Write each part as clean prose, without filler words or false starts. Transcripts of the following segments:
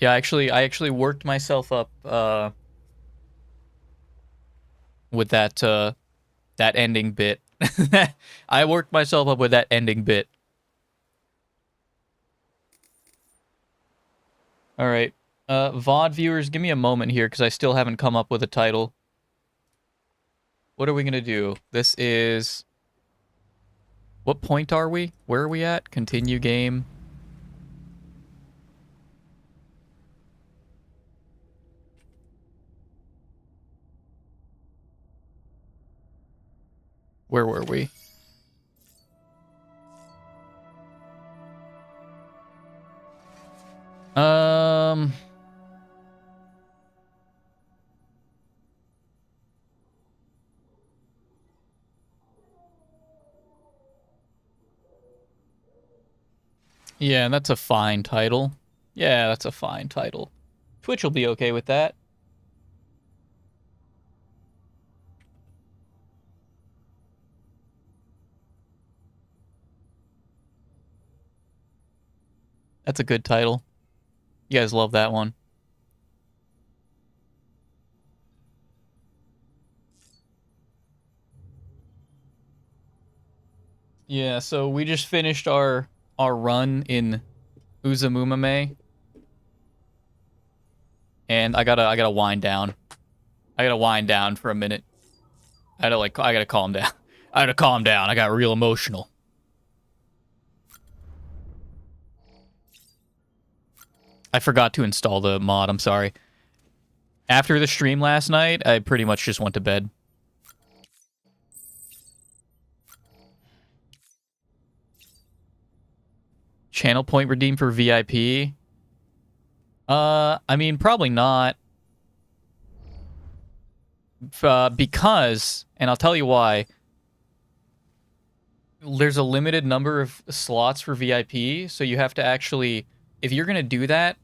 Yeah, I actually worked myself up with that ending bit. I worked myself up with that ending bit. All right. VOD viewers, give me a moment here because I still haven't come up with a title. What are we going to do? This is... What point are we? Where are we at? Continue game. Where were we? Um... Yeah, that's a fine title. Yeah, that's a fine title. Twitch will be okay with that. That's a good title. You guys love that one. Yeah, so we just finished our run in Uzumumame. And I gotta wind down. I gotta wind down for a minute. I gotta calm down. I gotta calm down. I got real emotional. I forgot to install the mod, I'm sorry. After the stream last night, I pretty much just went to bed. Channel point redeem for VIP? I mean, probably not. Because, and I'll tell you why, there's a limited number of slots for VIP, so you have to actually, if you're gonna do that,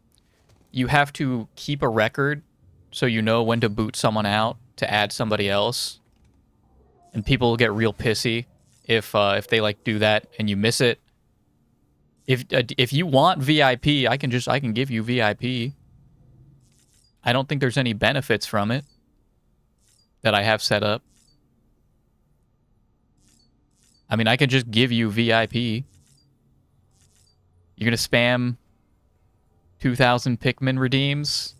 you have to keep a record so you know when to boot someone out to add somebody else. And people will get real pissy if they like do that and you miss it. If you want VIP, I can give you VIP. I don't think there's any benefits from it that I have set up. I mean, I can just give you VIP. You're gonna spam 2,000 Pikmin redeems?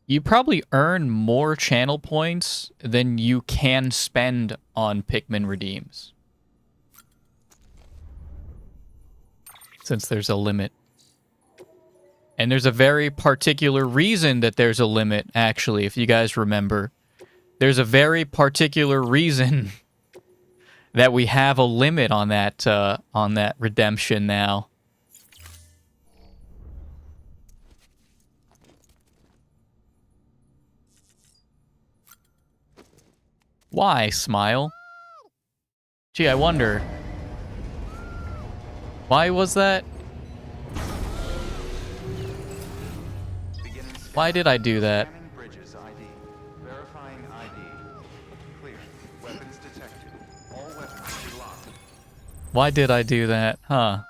You probably earn more channel points than you can spend on Pikmin redeems. Since there's a limit. And there's a very particular reason that there's a limit, actually, if you guys remember. There's a very particular reason that we have a limit on that redemption now. Why, Smile? Gee, I wonder. Why was that? Why did I do that? Why did I do that? Huh.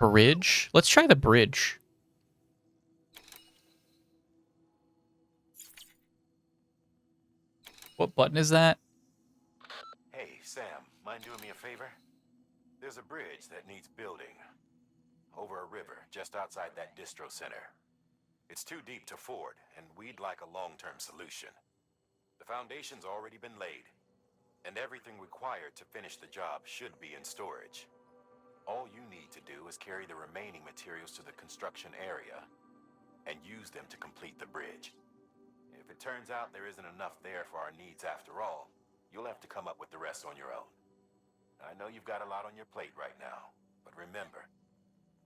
Bridge? Let's try the bridge. What button is that? Hey, Sam, mind doing me a favor? There's a bridge that needs building. Over a river, just outside that distro center. It's too deep to ford, and we'd like a long-term solution. The foundation's already been laid, and everything required to finish the job should be in storage. All you need to do is carry the remaining materials to the construction area and use them to complete the bridge. If it turns out there isn't enough there for our needs after all, you'll have to come up with the rest on your own. I know you've got a lot on your plate right now, but remember,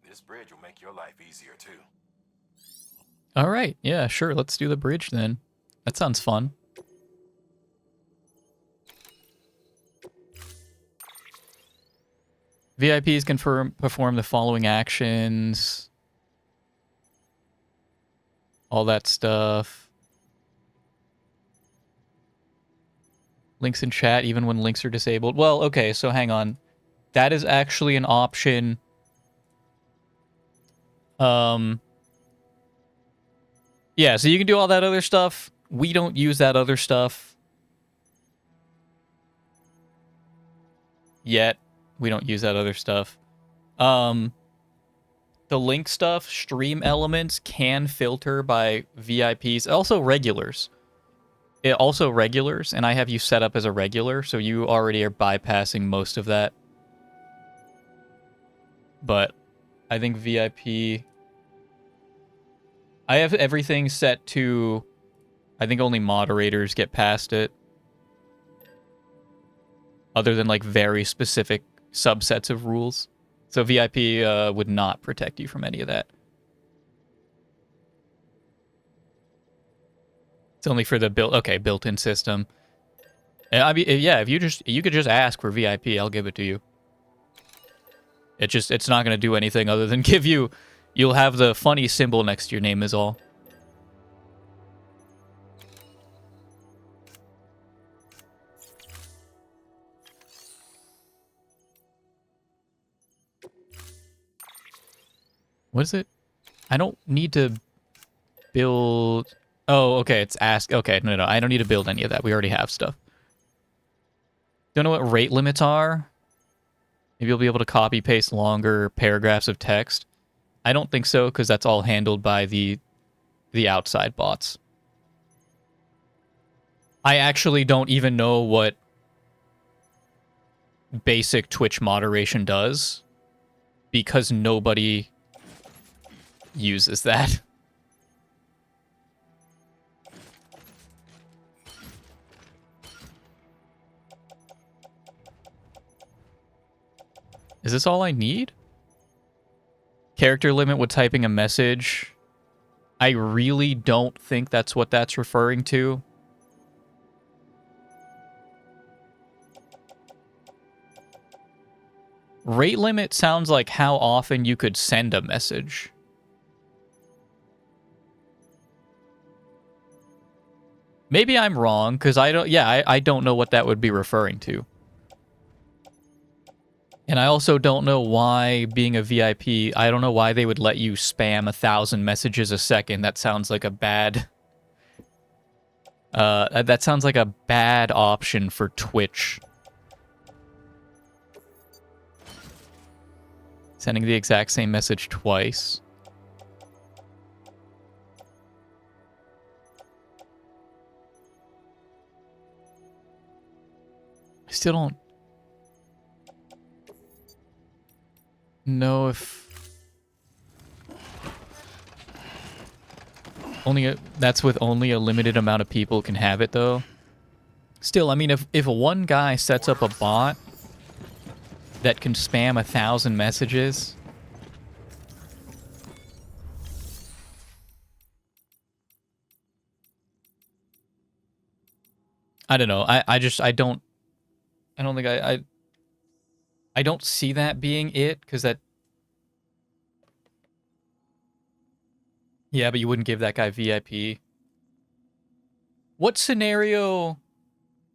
this bridge will make your life easier too. All right, yeah, sure, let's do the bridge then. That sounds fun. VIPs can perform the following actions. all that stuff. Links in chat even when links are disabled. Well, okay, so hang on. That is actually an option. Yeah, so you can do all that other stuff. We don't use that other stuff yet. We don't use that other stuff. The link stuff, stream elements can filter by VIPs, also regulars. Also regulars, and I have you set up as a regular, so you already are bypassing most of that. But I think VIP... I have everything set to... I think only moderators get past it. Other than, like, very specific subsets of rules. So VIP would not protect you from any of that. It's only for the built-in system. And I mean, yeah, if you could just ask for VIP, I'll give it to you. It's not going to do anything other than give you... You'll have the funny symbol next to your name is all. What is it? I don't need to build... Oh, okay, it's ask... Okay, no, I don't need to build any of that. We already have stuff. Don't know what rate limits are? Maybe you'll be able to copy-paste longer paragraphs of text. I don't think so, because that's all handled by the outside bots. I actually don't even know what basic Twitch moderation does, because nobody uses that. Is this all I need? Character limit with typing a message. I really don't think that's what that's referring to. Rate limit sounds like how often you could send a message. Maybe I'm wrong, because I don't know what that would be referring to. And I also don't know why, being a VIP, I don't know why they would let you spam 1,000 messages a second. That sounds like a bad... that sounds like a bad option for Twitch. Sending the exact same message twice. I still don't know if... That's with only a limited amount of people can have it, though. Still, I mean, if one guy sets up a bot that can spam 1,000 messages... I don't know. I don't think I don't see that being it, because that... Yeah, but you wouldn't give that guy VIP. What scenario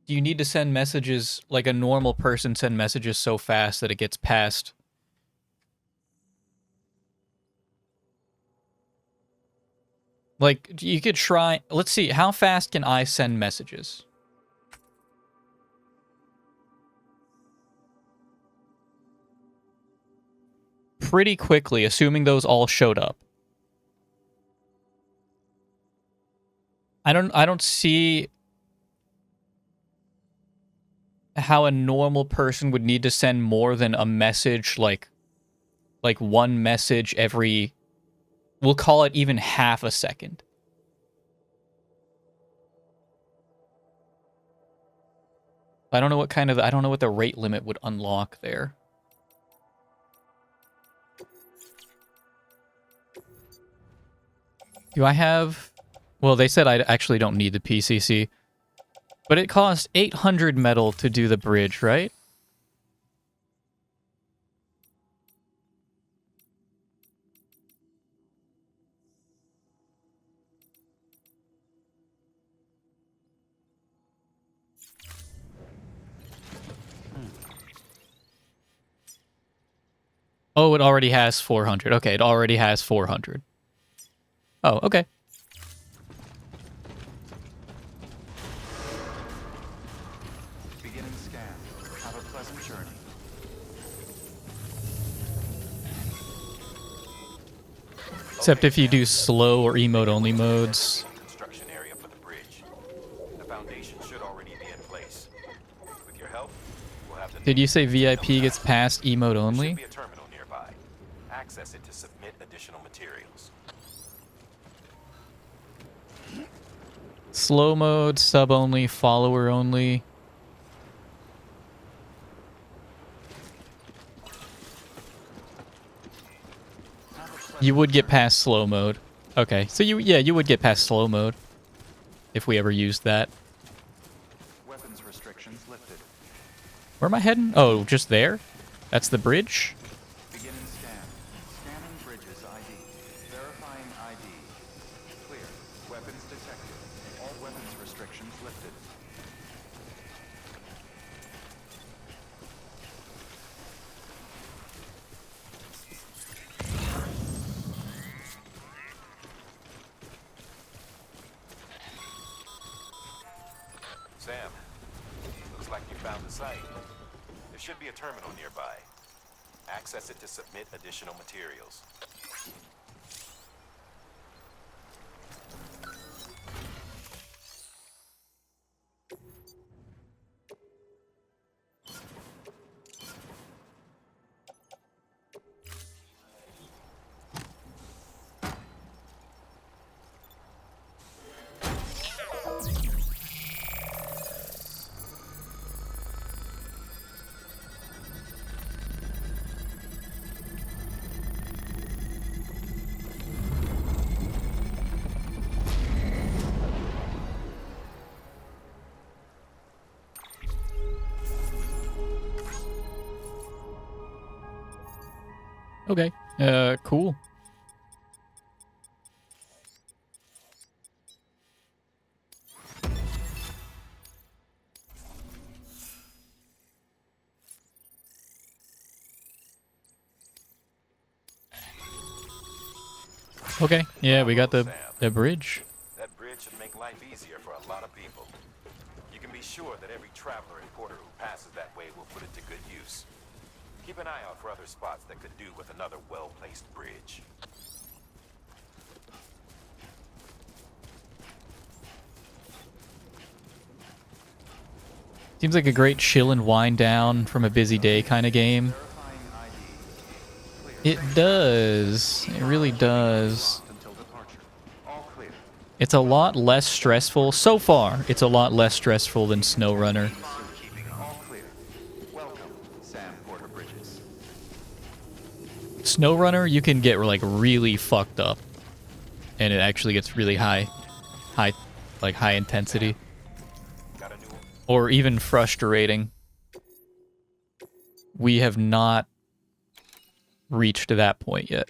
do you need to send messages, like a normal person send messages so fast that it gets past? Like, you could try... Let's see, how fast can I send messages? Pretty quickly, assuming those all showed up. I don't see how a normal person would need to send more than a message, like one message every... We'll call it even half a second. I don't know what kind of... I don't know what the rate limit would unlock there. Do I have... Well, they said I actually don't need the PCC. But it costs 800 metal to do the bridge, right? Oh, it already has 400. Okay, it already has 400. Oh, okay. Beginning scan. Have a pleasant journey. Except if you do slow or emote only modes. Construction area for the bridge. The foundation should already be in place. With your help, we'll have the Did you say VIP gets past emote There should only? be a terminal nearby. Access it to submit additional materials. Slow mode, sub only, follower only. You would get past slow mode. Okay, so you would get past slow mode if we ever used that. Weapons restrictions lifted. Where am I heading? Oh, just there? That's the bridge? Beginning scan. Scanning bridges ID. Verifying ID. Clear. Weapons detected. All weapons restrictions lifted. Sam, looks like you found the site. There should be a terminal nearby. Access it to submit additional materials. Okay. Cool. Okay, yeah, we got the bridge. That bridge should make life easier for a lot of people. You can be sure that every traveler and porter who passes that way will put it to good use. Keep an eye out for other spots that could do with another well-placed bridge. Seems like a great chill and wind down from a busy day kind of game. It does. It really does. It's a lot less stressful. So far, it's a lot less stressful than SnowRunner. SnowRunner, you can get like really fucked up, and it actually gets really high intensity, or even frustrating. We have not reached that point yet.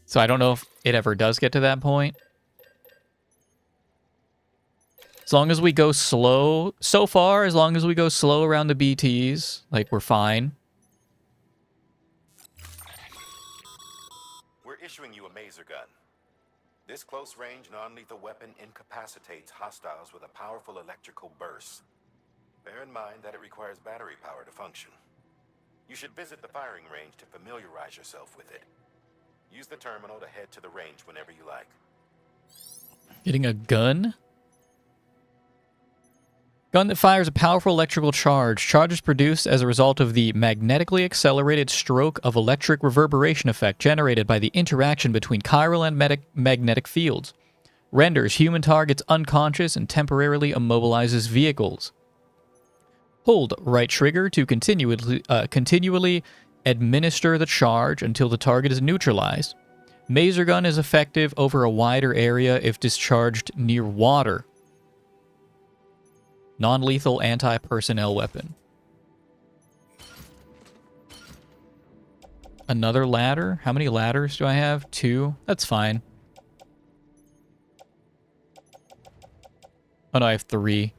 So I don't know if it ever does get to that point. As long as we go slow, so far, as long as we go slow around the BTs, like, we're fine. We're issuing you a maser gun. This close-range, non-lethal weapon incapacitates hostiles with a powerful electrical burst. Bear in mind that it requires battery power to function. You should visit the firing range to familiarize yourself with it. Use the terminal to head to the range whenever you like. Getting a gun? Gun that fires a powerful electrical charge. Charge is produced as a result of the magnetically accelerated stroke of electric reverberation effect generated by the interaction between chiral and magnetic fields. Renders human targets unconscious and temporarily immobilizes vehicles. Hold right trigger to continually administer the charge until the target is neutralized. Maser gun is effective over a wider area if discharged near water. Non-lethal anti-personnel weapon. Another ladder? How many ladders do I have? 2? That's fine. Oh no, I have 3.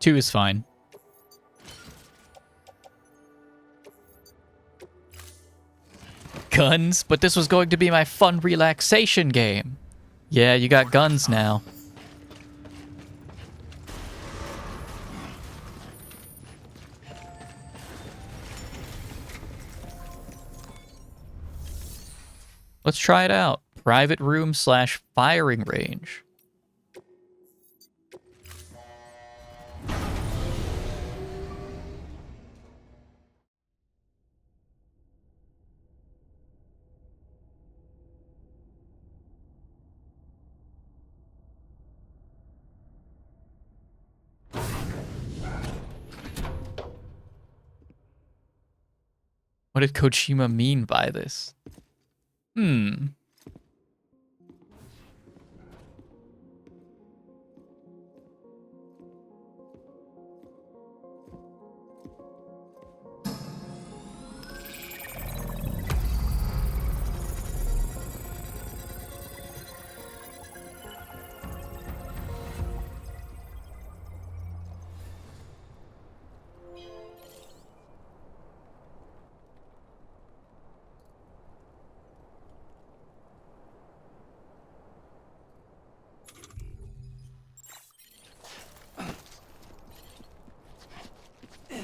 Two is fine. Guns? But this was going to be my fun relaxation game. Yeah, you got guns now. Let's try it out. Private room / firing range. What did Kojima mean by this?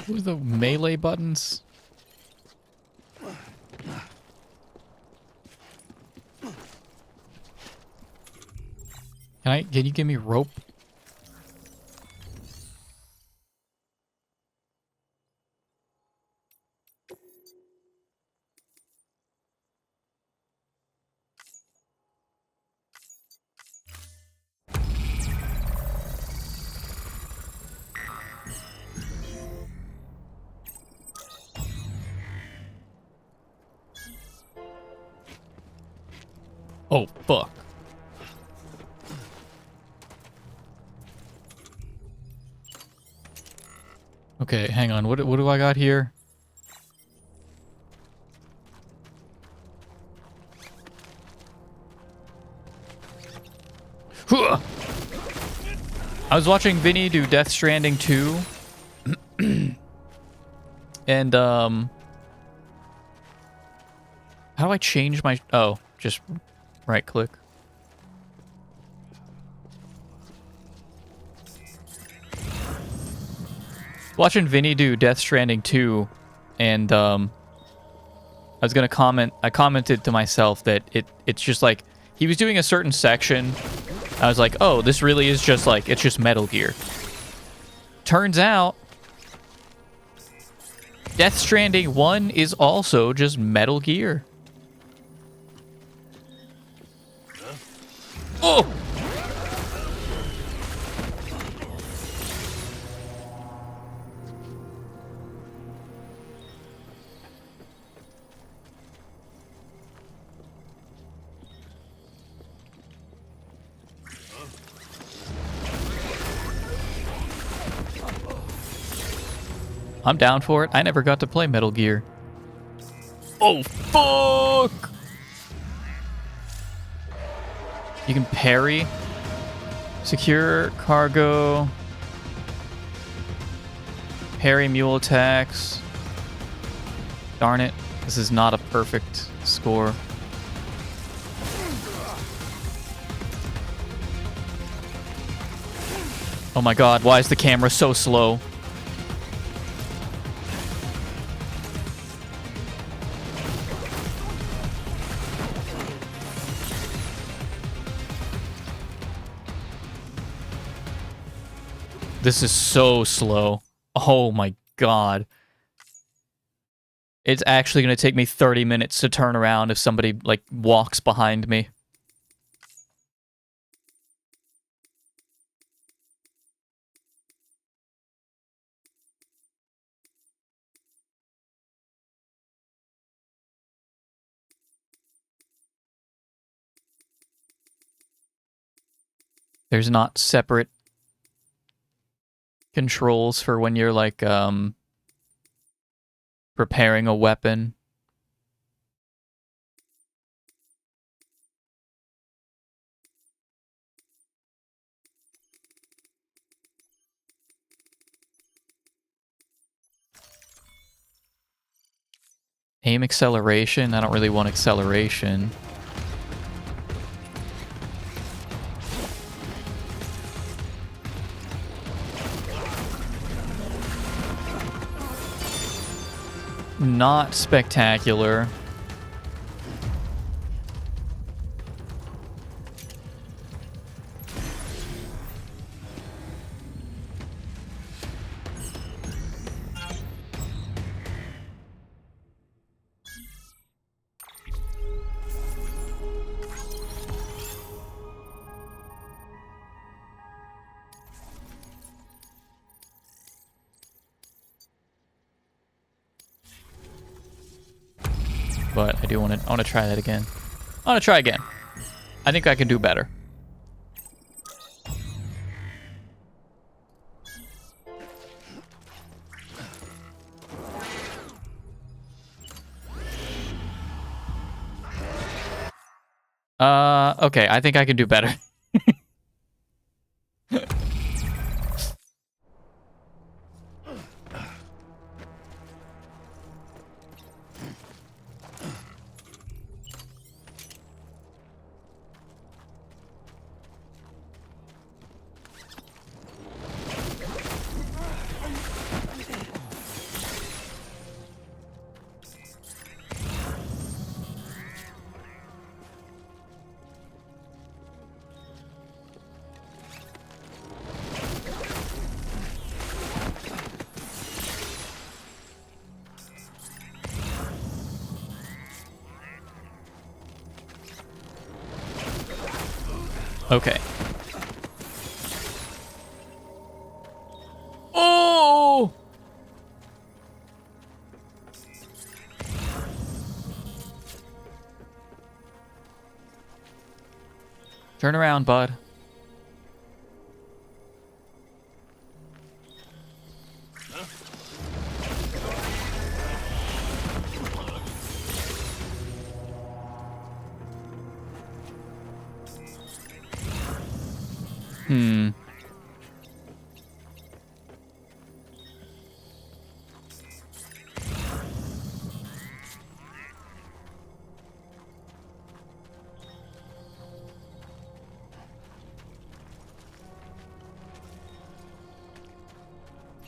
What are the melee buttons? Can you give me rope? Oh, fuck. Okay, hang on. What do I got here? Huh! I was watching Vinny do Death Stranding 2. And, how do I change my... Oh, just right click. Watching Vinny do Death Stranding 2, and, I was gonna comment... I commented to myself that it's just like... He was doing a certain section. I was like, oh, this really is just like... It's just Metal Gear. Turns out... Death Stranding 1 is also just Metal Gear. Oh! I'm down for it. I never got to play Metal Gear. Oh, fuck! You can parry. Secure cargo. Parry mule attacks. Darn it. This is not a perfect score. Oh my god, why is the camera so slow? This is so slow. Oh my god. It's actually going to take me 30 minutes to turn around if somebody, like, walks behind me. There's not separate controls for when you're, like, preparing a weapon. Aim acceleration. I don't really want acceleration. Not spectacular. But I do want to. I want to try that again. I want to try again. I think I can do better. Okay. I think I can do better. Okay. Oh! Turn around, bud. Hmm.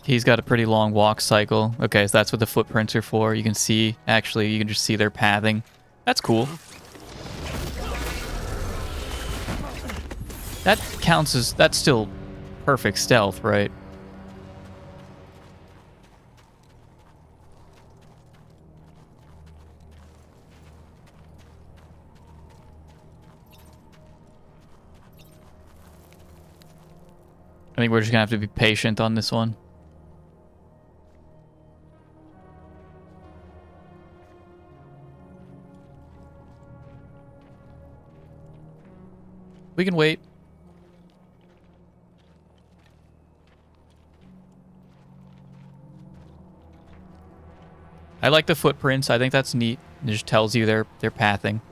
He's got a pretty long walk cycle. Okay, so that's what the footprints are for. You can see, actually, you can just see their pathing. That's cool. That counts as, that's still perfect stealth, right? I think we're just gonna have to be patient on this one. We can wait. I like the footprints. I think that's neat. It just tells you their pathing.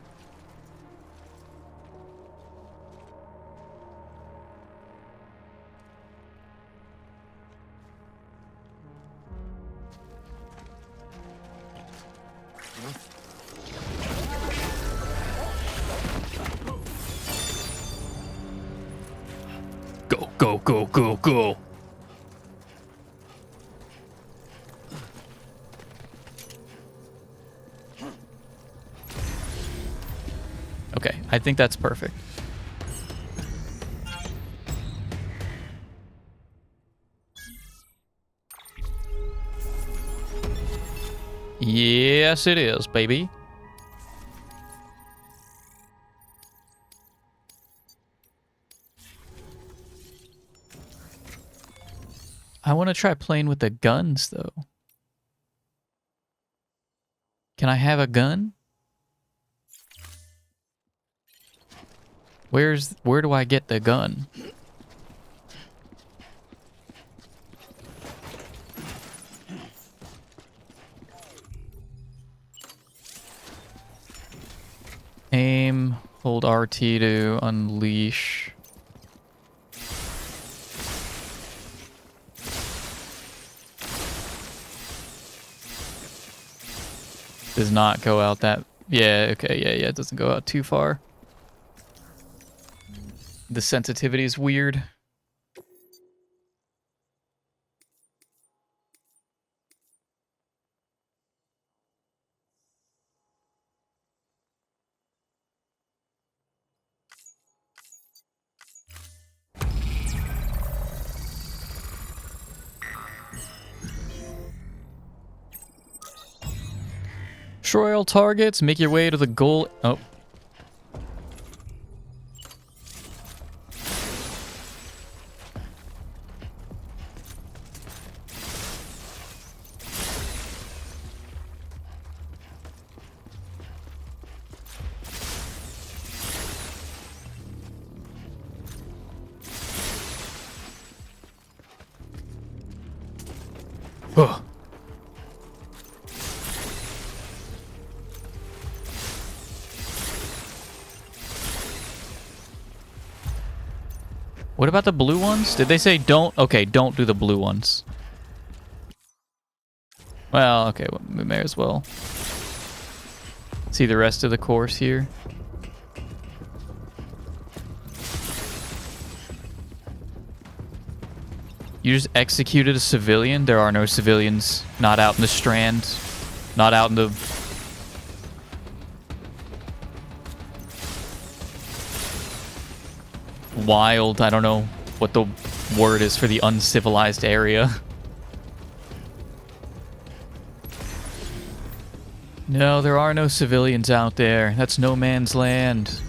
Go, go, go, go, go. Okay, I think that's perfect. Yes, it is, baby. I want to try playing with the guns, though. Can I have a gun? Where do I get the gun? Aim, hold RT to unleash. Does not go out that... Yeah, okay, yeah, it doesn't go out too far. The sensitivity is weird. Destroy all targets, make your way to the goal... Oh. Ugh. What about the blue ones? Did they say don't? Okay, don't do the blue ones. Well, okay, we may as well see the rest of the course here. You just executed a civilian? There are no civilians. Not out in the Strand. Not out in the... wild. I don't know what the word is for the uncivilized area. No, there are no civilians out there. That's no man's land.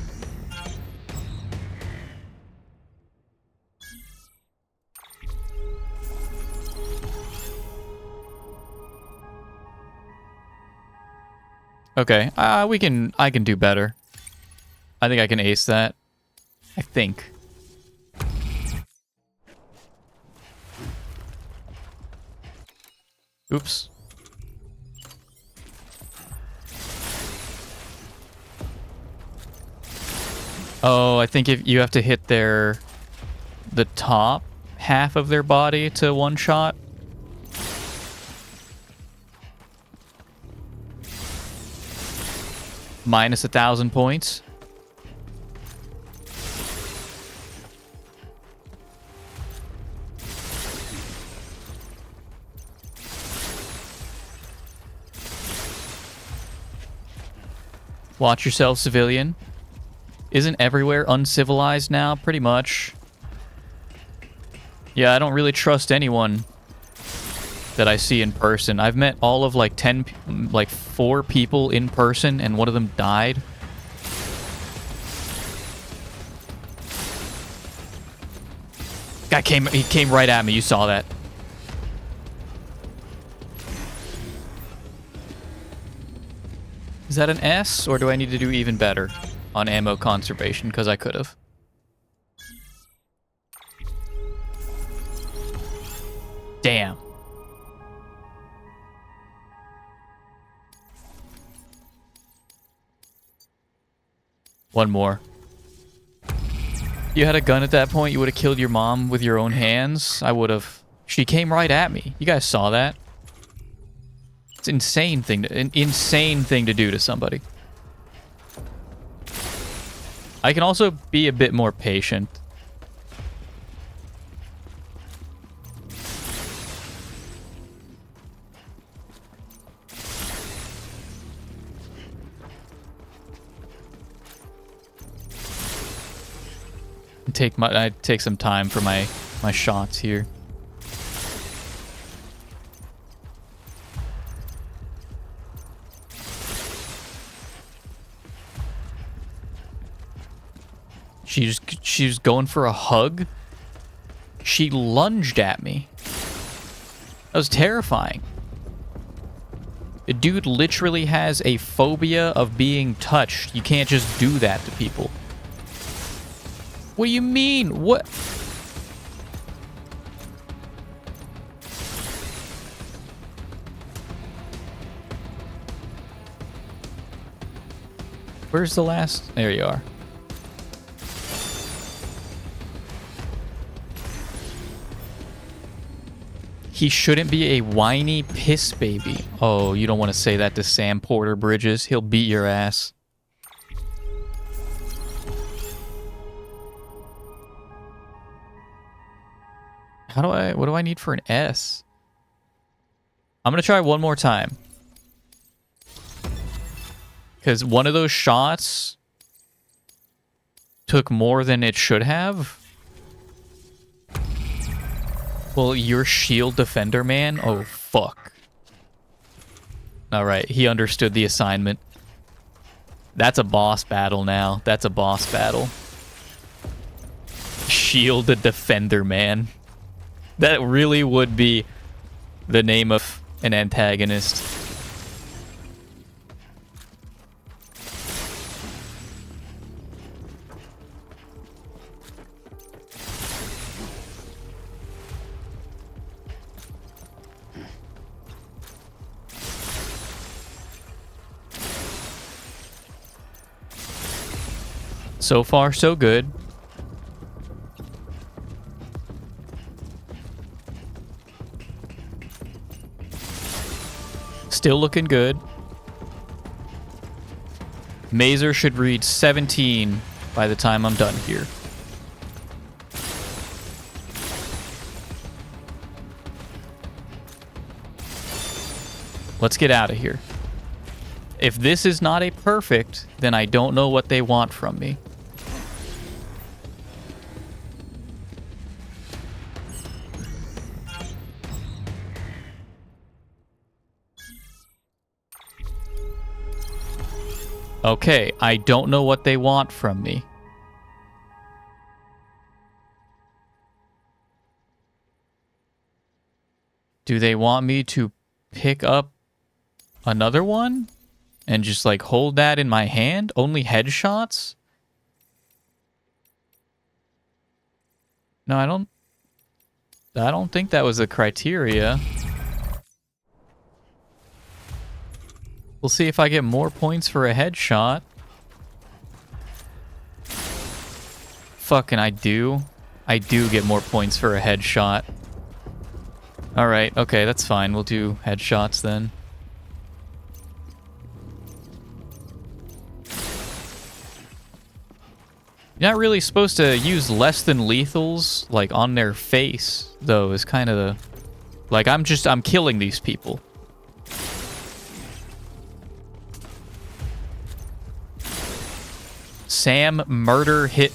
Okay, I can do better. I think I can ace that. I think. Oops. Oh, I think if you have to hit the top half of their body to one shot. Minus 1,000 points. Watch yourself, civilian. Isn't everywhere uncivilized now? Pretty much. Yeah, I don't really trust anyone that I see in person. I've met all of like 4 people in person, and one of them died. He came right at me. You saw that. Is that an S, or do I need to do even better on ammo conservation? Because I could have. Damn. One more. You had a gun at that point, you would have killed your mom with your own hands. I would have. She came right at me. You guys saw that. It's an insane thing to do to somebody. I can also be a bit more patient. I take some time for my shots here. She was going for a hug. She lunged at me. That was terrifying. A dude literally has a phobia of being touched. You can't just do that to people. What do you mean? What? Where's the last? There you are. He shouldn't be a whiny piss baby. Oh, you don't want to say that to Sam Porter Bridges. He'll beat your ass. What do I need for an S? I'm going to try one more time. Because one of those shots took more than it should have. Well, you're shield defender, man? Oh, fuck. Alright, he understood the assignment. That's a boss battle now. That's a boss battle. Shield the defender, man. That really would be the name of an antagonist. So far, so good. Still looking good. Mazer should read 17 by the time I'm done here. Let's get out of here. If this is not a perfect, then I don't know what they want from me. Okay, I don't know what they want from me. Do they want me to pick up another one? And just like hold that in my hand? Only headshots? No, I don't think that was a criteria. We'll see if I get more points for a headshot. Fucking I do. I do get more points for a headshot. Alright, okay, that's fine. We'll do headshots then. You're not really supposed to use less than lethals, like, on their face, though, is kind of the... Like, I'm killing these people. Sam Murder Hit...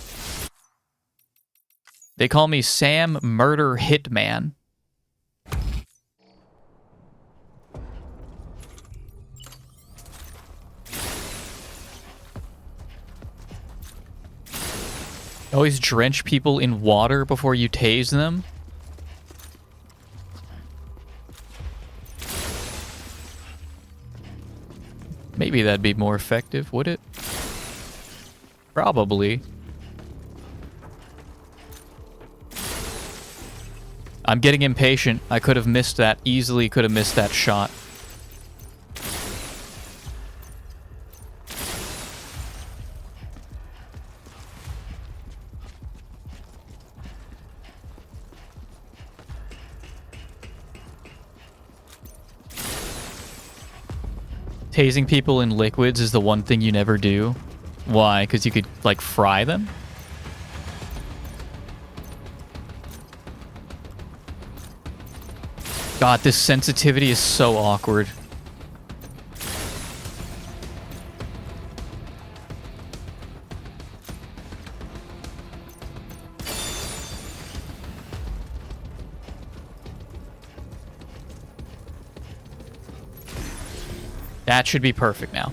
They call me Sam Murder Hitman. Always drench people in water before you tase them. Maybe that'd be more effective, would it? Probably. I'm getting impatient. I could have missed that. Easily could have missed that shot. Tasing people in liquids is the one thing you never do. Why? Because you could, like, fry them? God, this sensitivity is so awkward. That should be perfect now.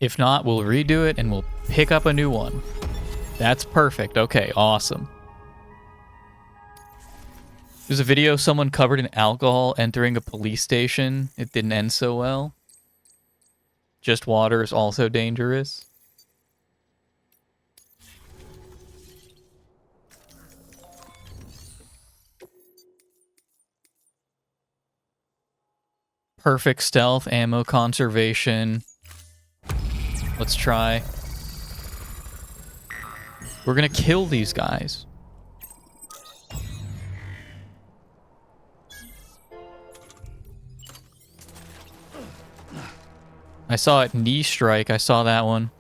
If not, we'll redo it and we'll pick up a new one. That's perfect. Okay, awesome. There's a video of someone covered in alcohol entering a police station. It didn't end so well. Just water is also dangerous. Perfect stealth, ammo conservation. Let's try. We're gonna kill these guys. I saw it knee strike. I saw that one.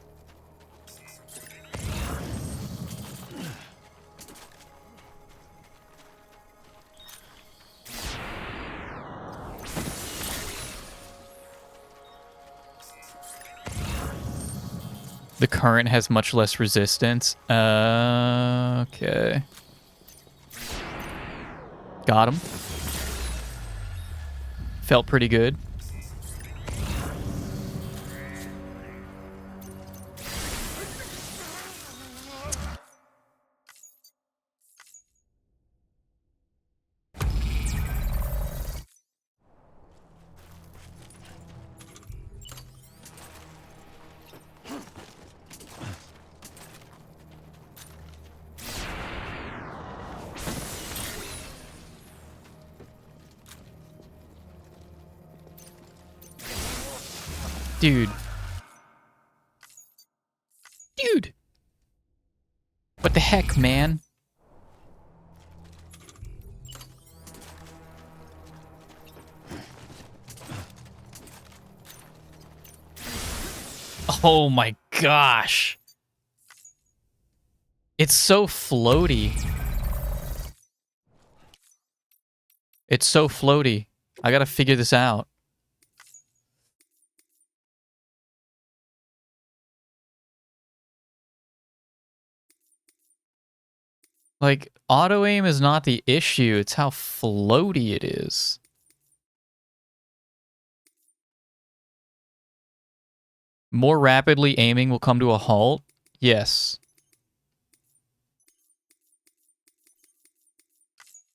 The current has much less resistance. Okay. Got him. Felt pretty good. Dude. Dude. What the heck, man? Oh my gosh. It's so floaty. It's so floaty. I gotta figure this out. Like, auto-aim is not the issue, it's how floaty it is. More rapidly aiming will come to a halt? Yes.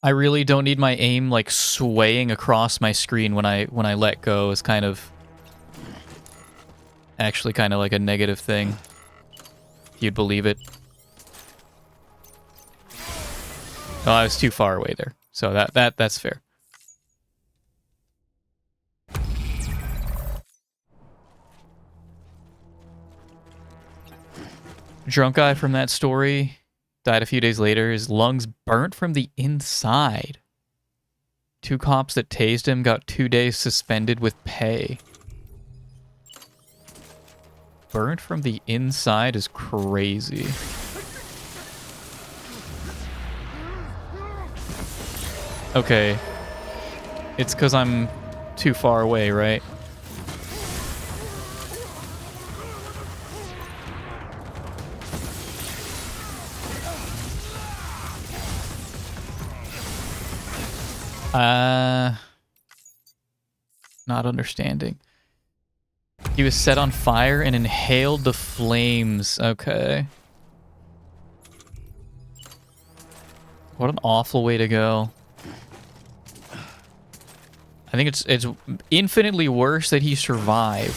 I really don't need my aim, like, swaying across my screen when I let go is kind of... actually kind of like a negative thing. If you'd believe it. Oh, I was too far away there. So that's fair. Drunk guy from that story died a few days later. His lungs burnt from the inside. 2 cops that tased him got 2 days suspended with pay. Burnt from the inside is crazy. Okay. It's because I'm too far away, right? Not understanding. He was set on fire and inhaled the flames. Okay. What an awful way to go. I think it's infinitely worse that he survived.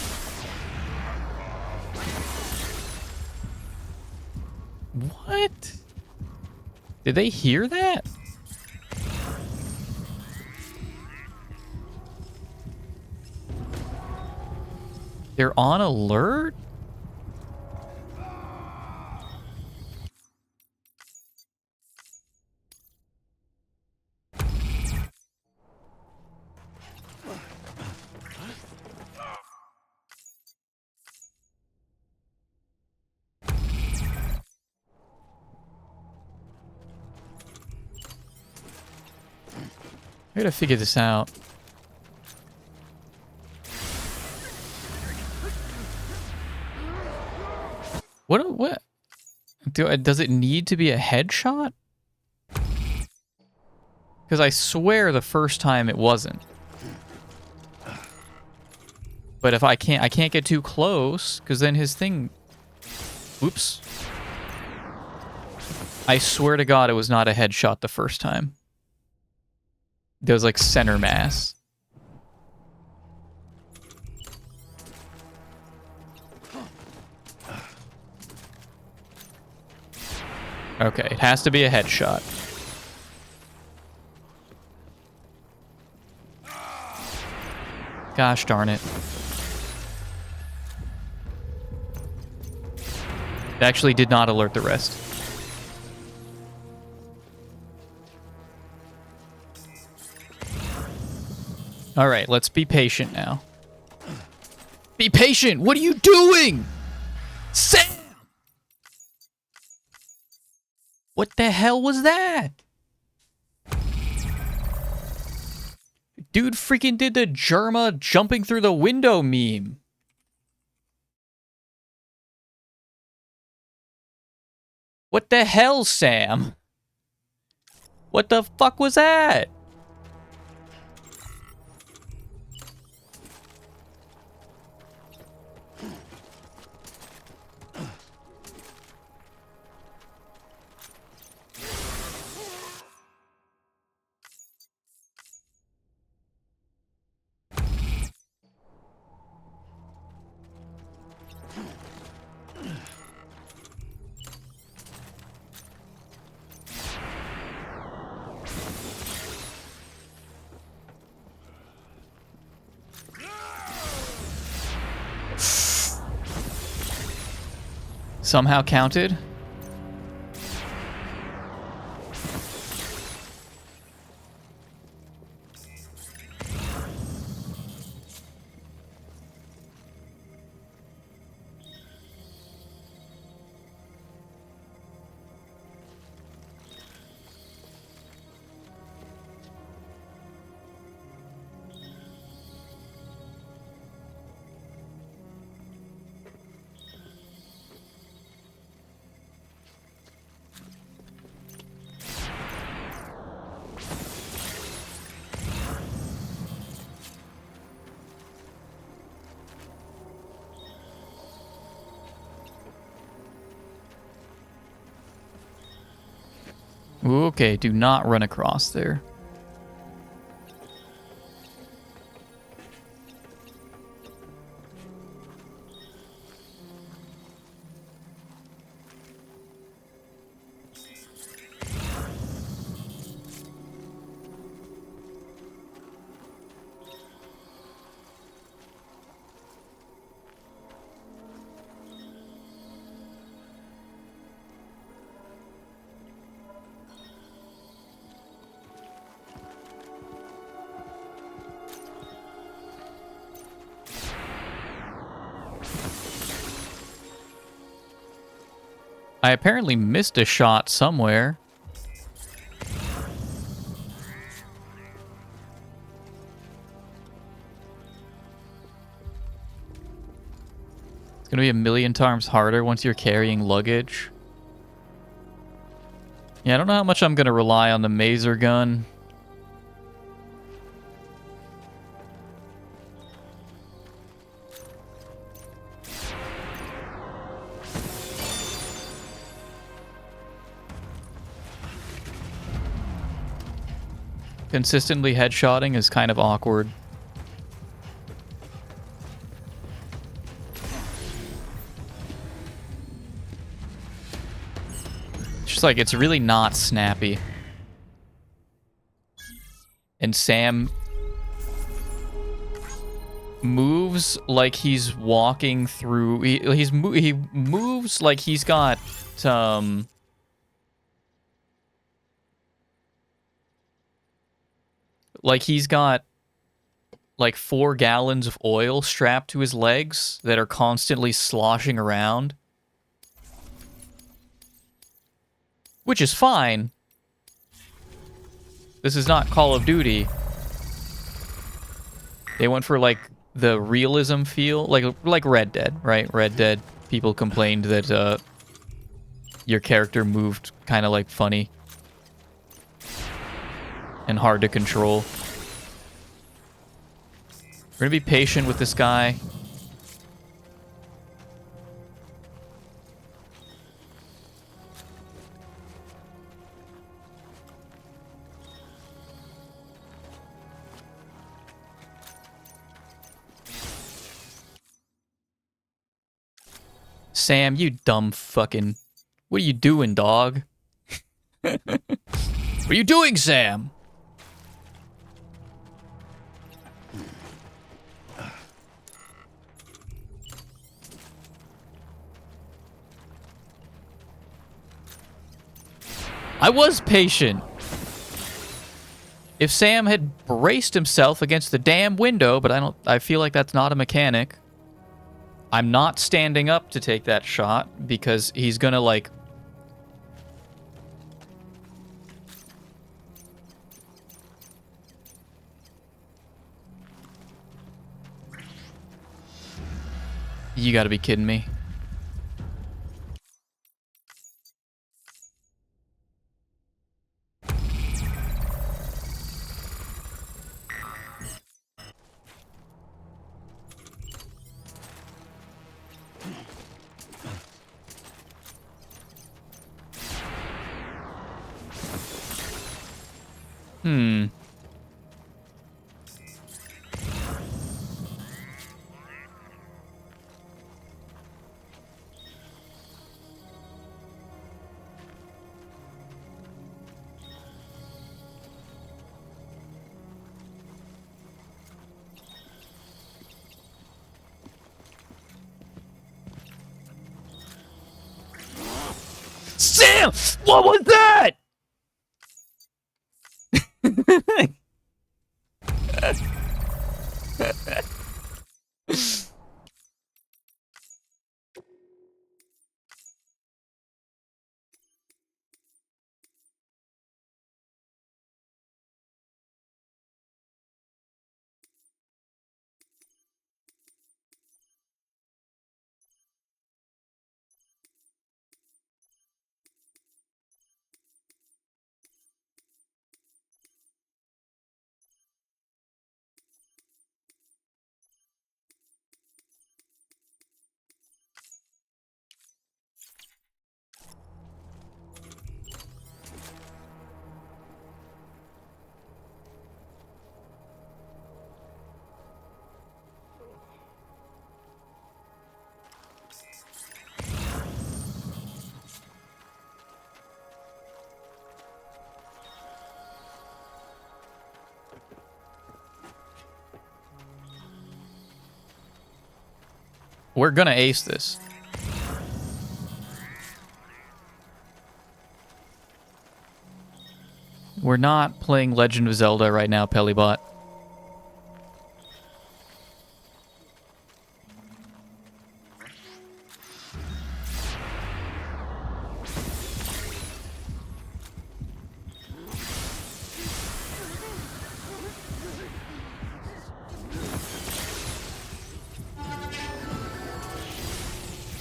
What? Did they hear that? They're on alert? I gotta figure this out. What? Does it need to be a headshot? Because I swear the first time it wasn't. But if I can't get too close, because then his thing... Oops. I swear to God it was not a headshot the first time. There was like center mass. Okay, it has to be a headshot. Gosh darn it. It actually did not alert the rest. All right, let's be patient now. Be patient! What are you doing? Sam! What the hell was that? Dude freaking did the Germa jumping through the window meme. What the hell, Sam? What the fuck was that? Somehow counted. Okay, do not run across there. I apparently missed a shot somewhere. It's gonna be a million times harder once you're carrying luggage. Yeah, I don't know how much I'm gonna rely on the maser gun. Consistently headshotting is kind of awkward. Just like, it's really not snappy. And Sam moves like he's walking through... He moves like he's got... like he's got like 4 gallons of oil strapped to his legs that are constantly sloshing around. Which is fine. This is not Call of Duty. They went for like the realism feel, like Red Dead, right? Red Dead, people complained that your character moved kind of like funny and hard to control. We're gonna be patient with this guy. Sam, you dumb fucking... What are you doing, dog? What are you doing, Sam? I was patient. If Sam had braced himself against the damn window, but I feel like that's not a mechanic. I'm not standing up to take that shot because he's gonna, like... You gotta be kidding me. Sam! What was that? We're gonna ace this. We're not playing Legend of Zelda right now, Pelibot.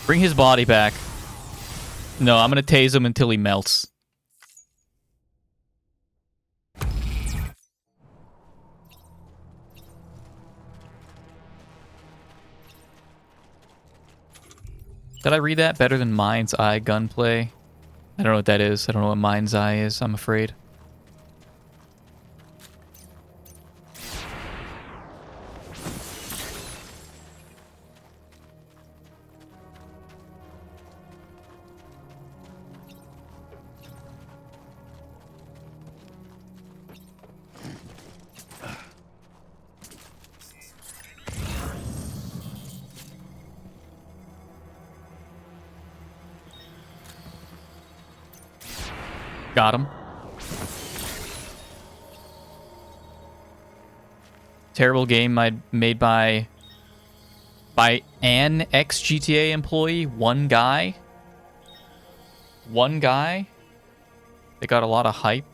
Bring his body back. No, I'm gonna tase him until he melts. Did I read that? Better than Mind's Eye gunplay? I don't know what that is. I don't know what Mind's Eye is, I'm afraid. Got him. Terrible game made by an ex-GTA employee. One guy. One guy. They got a lot of hype.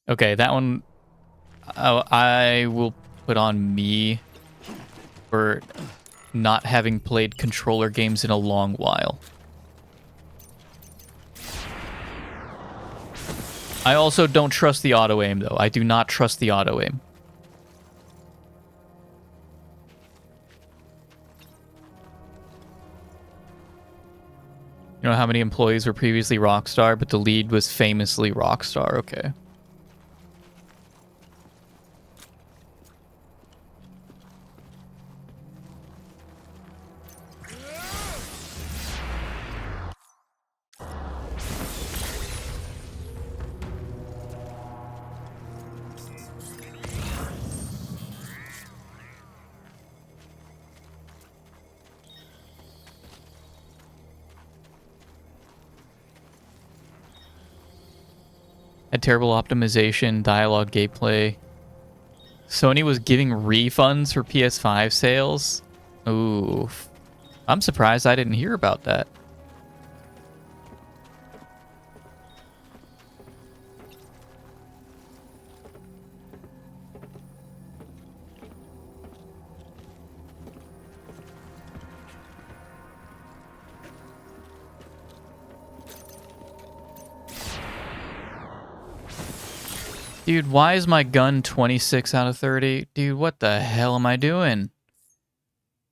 Okay, that one I will put on me for not having played controller games in a long while. I also don't trust the auto aim though. I do not trust the auto aim. know how many employees were previously Rockstar, but the lead was famously Rockstar. Okay. Had terrible optimization, dialogue, gameplay. Sony was giving refunds for PS5 sales. Ooh. I'm surprised I didn't hear about that. Dude, why is my gun 26 out of 30? Dude, what the hell am I doing?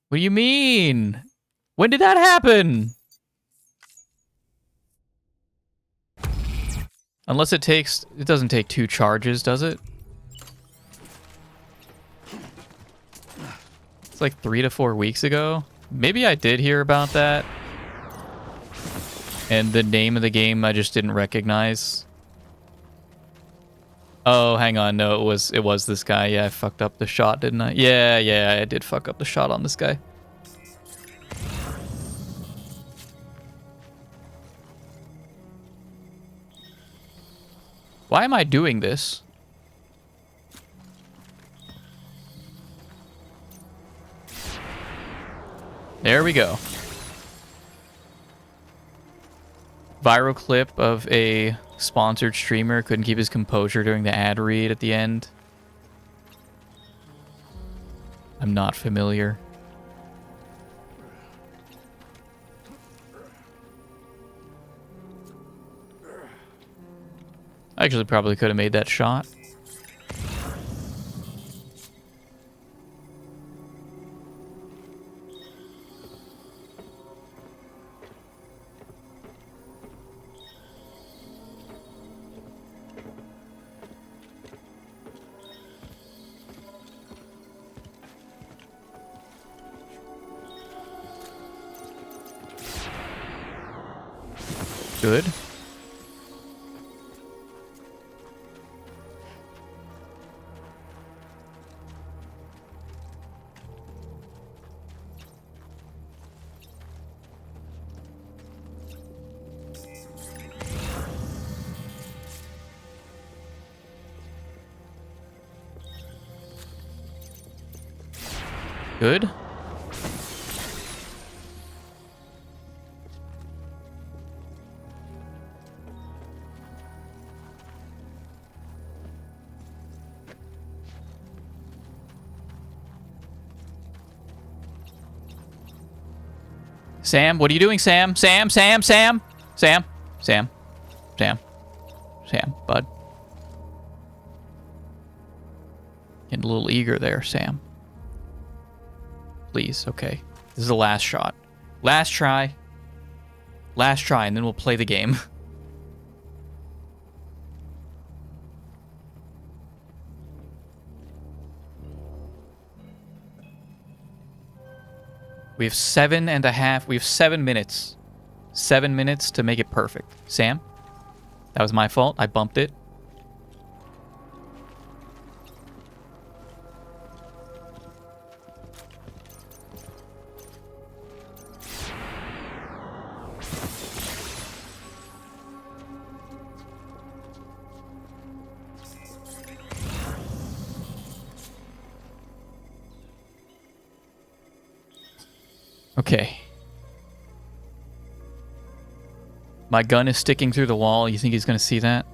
What do you mean? When did that happen? Unless it doesn't take 2 charges, does it? It's like 3 to 4 weeks ago. Maybe I did hear about that. And the name of the game I just didn't recognize. Oh, hang on. No, it was this guy. Yeah, I fucked up the shot, didn't I? Yeah, I did fuck up the shot on this guy. Why am I doing this? There we go. Viral clip of a sponsored streamer couldn't keep his composure during the ad read at the end. I'm not familiar. I actually probably could have made that shot. Good. Good. Sam, what are you doing, Sam? Sam, bud. Getting a little eager there, Sam. Please, okay. This is the last shot. Last try. Last try, and then we'll play the game. We have 7.5. We have 7 minutes. 7 minutes to make it perfect. Sam, that was my fault. I bumped it. Okay. My gun is sticking through the wall. You think he's going to see that?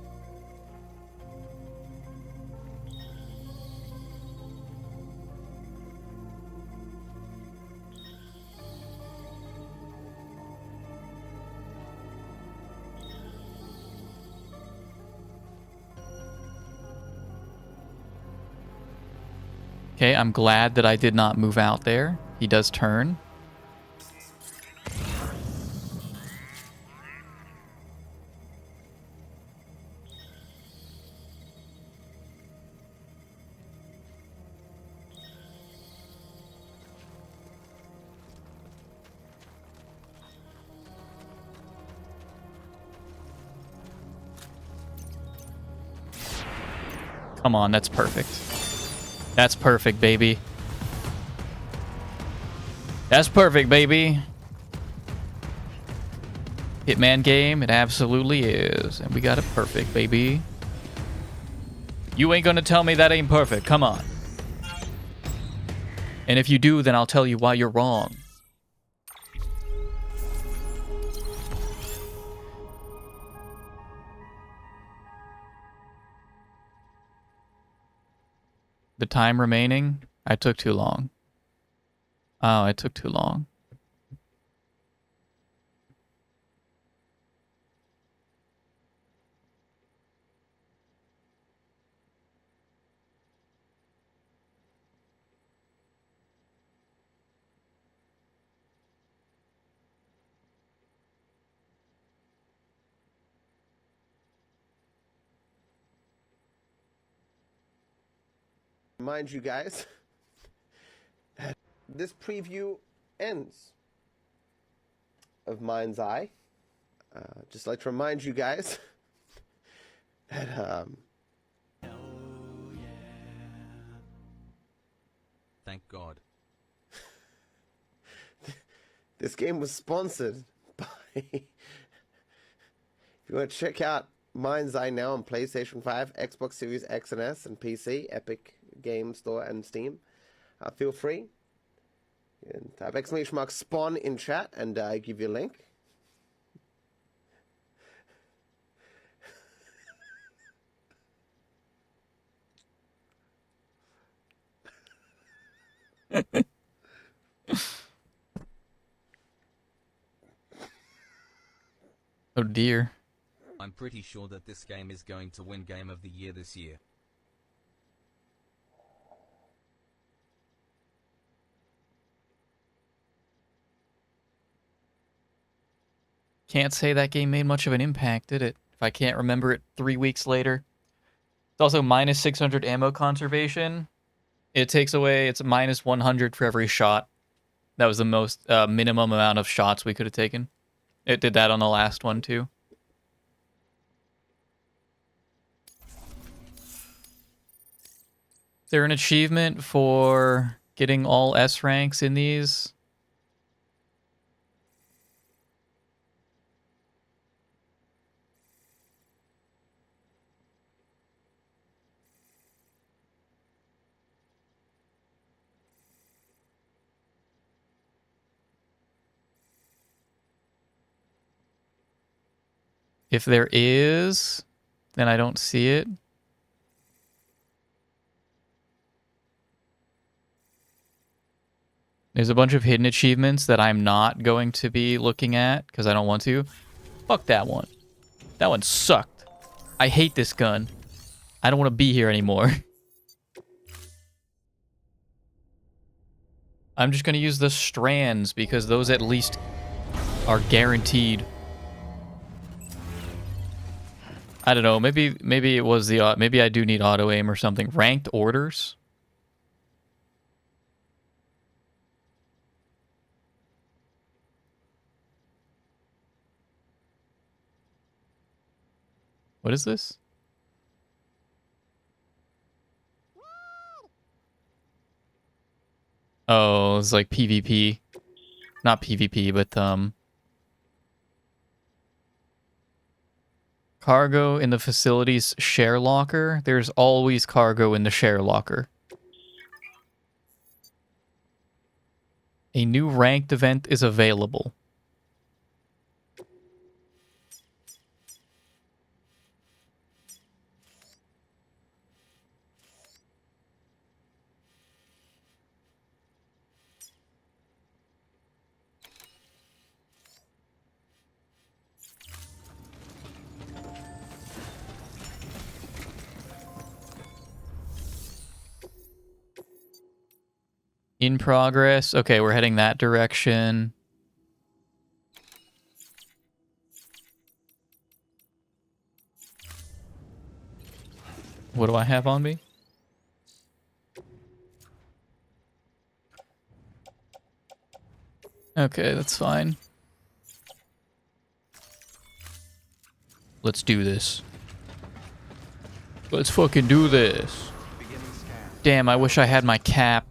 Okay, I'm glad that I did not move out there. He does turn. Come on, that's perfect. That's perfect, baby. That's perfect, baby. Hitman game, it absolutely is. And we got it perfect, baby. You ain't gonna tell me that ain't perfect. Come on. And if you do, then I'll tell you why you're wrong. The time remaining? I took too long. Oh, I took too long. Remind you guys that this preview ends of Mind's Eye. Just like to remind you guys that Thank God. this game was sponsored by... If you want to check out Mind's Eye now on PlayStation 5, Xbox Series X and S, and PC, Epic Game Store, and Steam, feel free. And type !_ spawn in chat and give you a link. Oh dear. I'm pretty sure that this game is going to win Game of the Year this year. Can't say that game made much of an impact, did it? If I can't remember it 3 weeks later. It's also minus 600 ammo conservation. It takes away, it's minus 100 for every shot. That was the most minimum amount of shots we could have taken. It did that on the last one too. Is there an achievement for getting all S ranks in these? If there is, then I don't see it. There's a bunch of hidden achievements that I'm not going to be looking at because I don't want to. Fuck that one. That one sucked. I hate this gun. I don't want to be here anymore. I'm just going to use the strands because those at least are guaranteed. I don't know. Maybe it was the maybe I do need auto aim or something. Ranked orders. What is this? Oh, it's like PvP. Not PvP, but cargo in the facility's share locker. There's always cargo in the share locker. A new ranked event is available. In progress. Okay, we're heading that direction. What do I have on me? Okay, that's fine. Let's do this. Let's fucking do this. Damn, I wish I had my cap.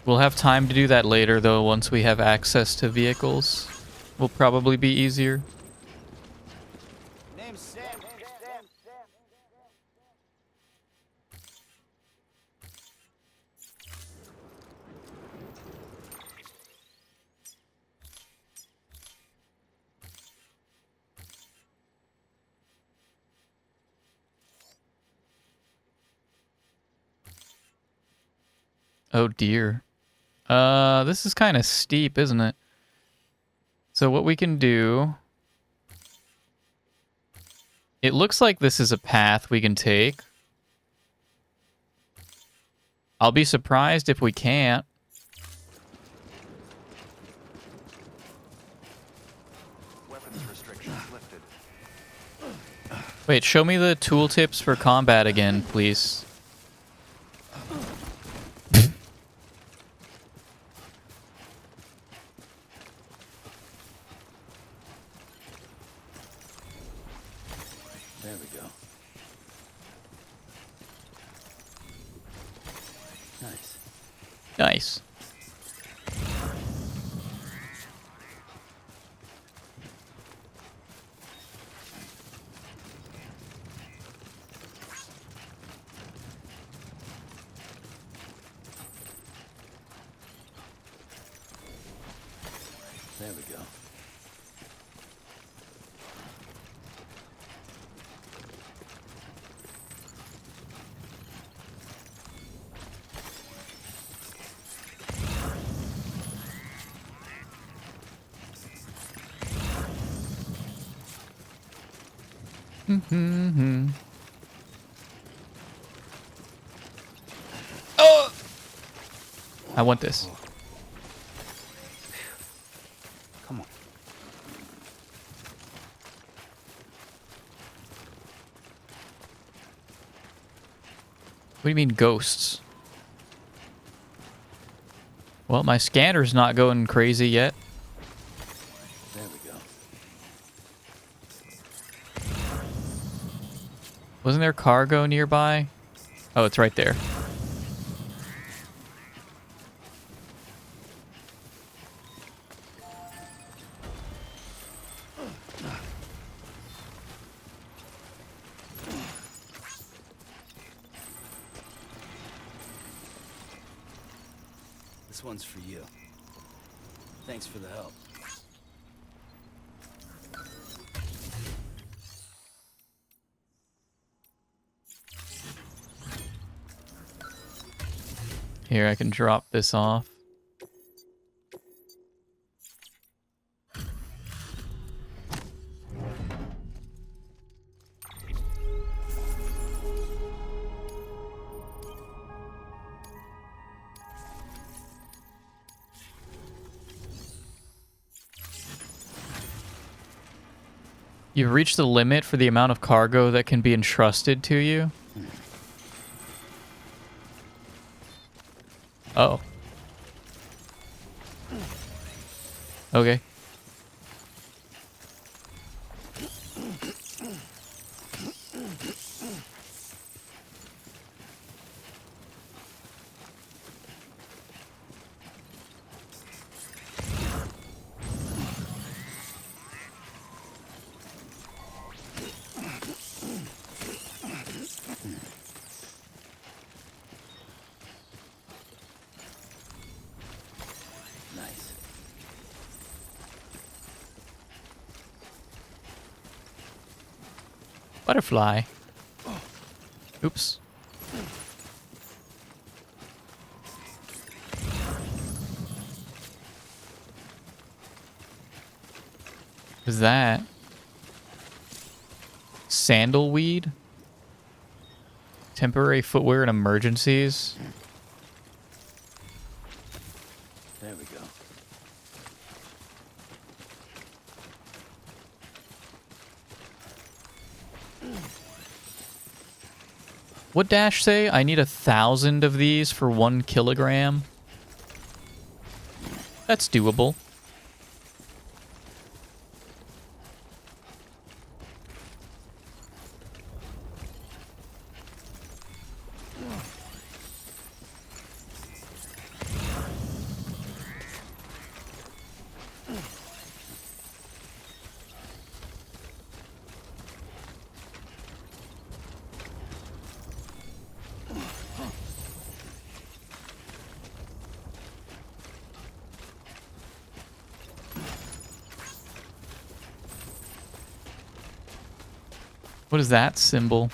We'll have time to do that later, though, once we have access to vehicles. Will probably be easier. Oh dear. This is kind of steep, isn't it? So what we can do... It looks like this is a path we can take. I'll be surprised if we can't. Weapons restrictions lifted. Wait, show me the tooltips for combat again, please. There we go. Nice. Nice. There we go. Oh! I want this. Come on. What do you mean, ghosts? Well, my scanner's not going crazy yet. There we go. Wasn't there cargo nearby? Oh, it's right there. This one's for you. Thanks for the help. Here, I can drop this off. You've reached the limit for the amount of cargo that can be entrusted to you. Oh. Okay. Nice. Butterfly. Oops. What's that? Sandalweed? Temporary footwear in emergencies? There we go. What Dash say? I need 1,000 of these for 1 kilogram. That's doable. What is that symbol?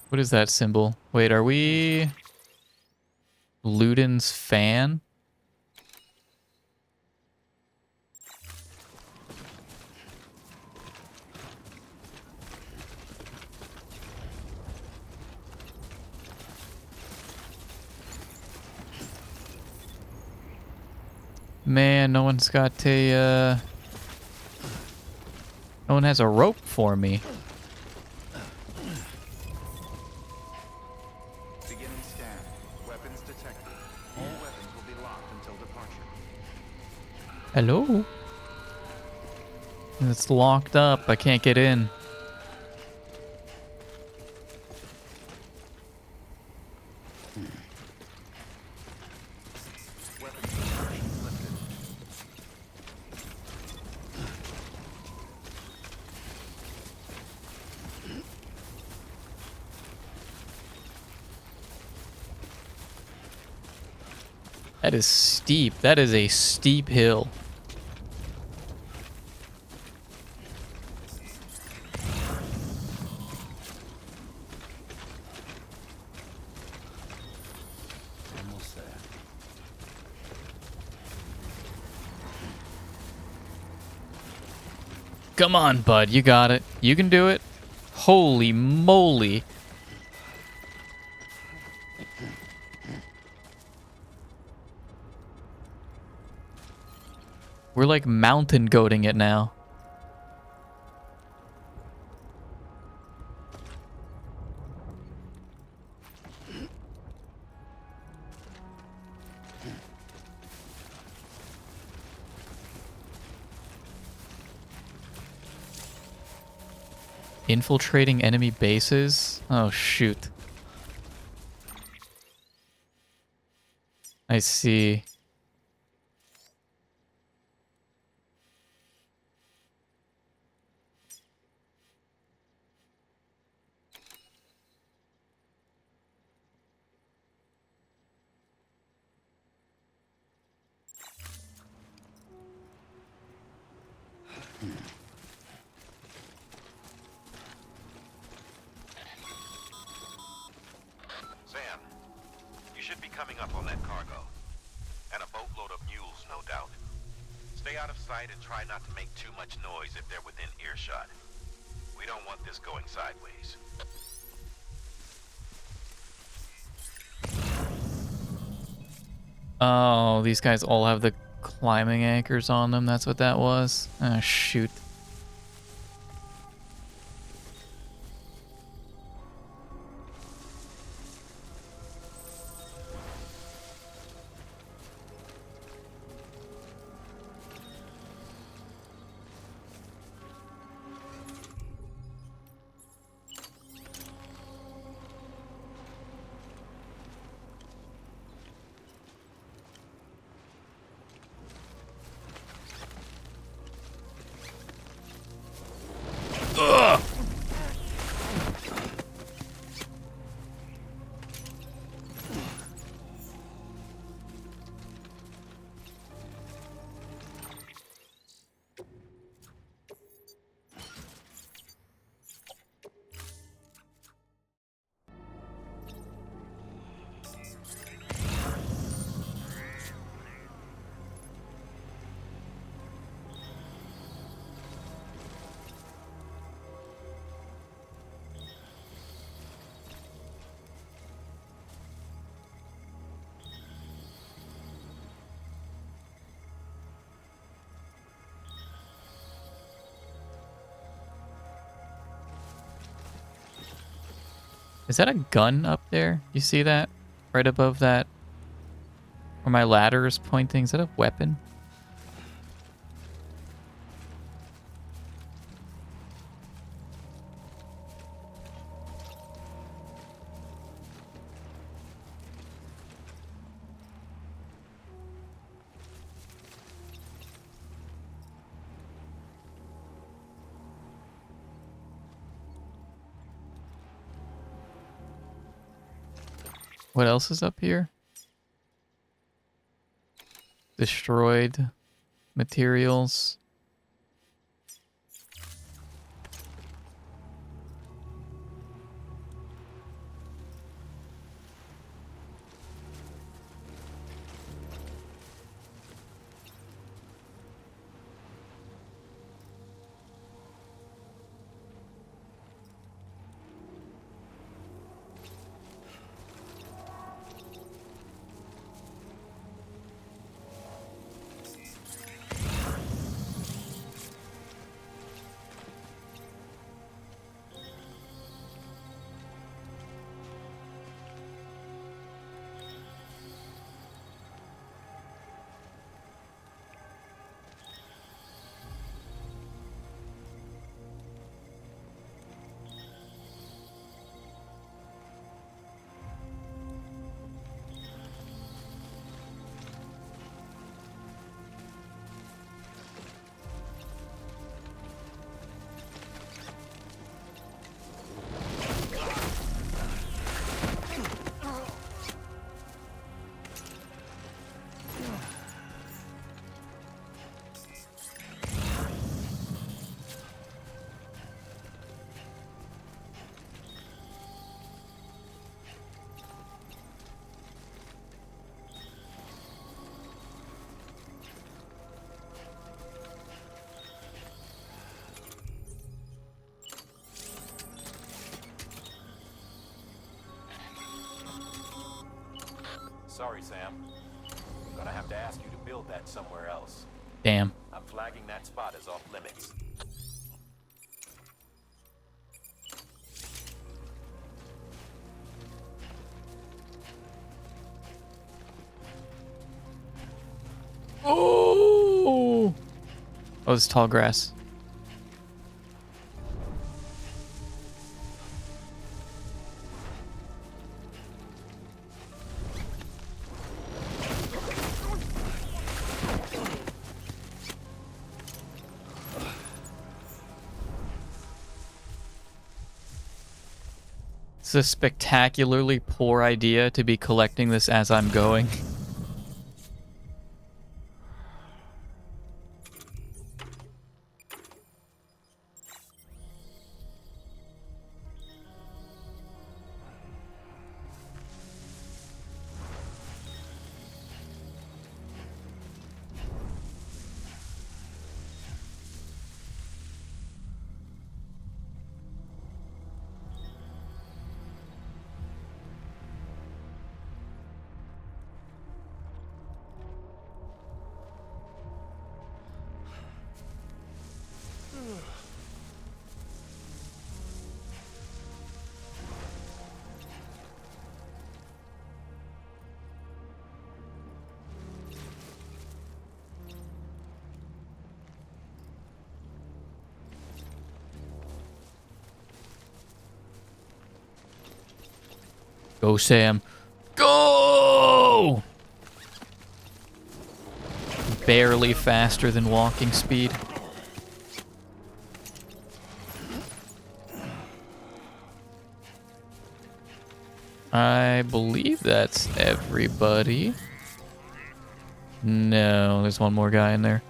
What is that symbol? Wait, are we Luden's fan? Man, no one's got a, no one has a rope for me. Beginning scan. Weapons detected. All weapons will be locked until departure. Hello? It's locked up. I can't get in. Weapons restrictions lifted. That is steep. That is a steep hill. Almost there. Come on, bud. You got it. You can do it. Holy moly. We're like mountain goating it now. Infiltrating enemy bases? Oh, shoot. I see. Sam, you should be coming up on that cargo. And a boatload of mules, no doubt. Stay out of sight and try not to make too much noise if they're within earshot. We don't want this going sideways. Oh, these guys all have the climbing anchors on them. That's what that was. Oh, shoot. Is that a gun up there? You see that? Right above that? Where my ladder is pointing? Is that a weapon? What else is up here? Destroyed materials. Sorry, Sam. I'm gonna have to ask you to build that somewhere else. Damn. I'm flagging that spot as off limits. Oh! Oh, it's tall grass. It's a spectacularly poor idea to be collecting this as I'm going. Go, Sam. Go! Barely faster than walking speed. I believe that's everybody. No, there's one more guy in there.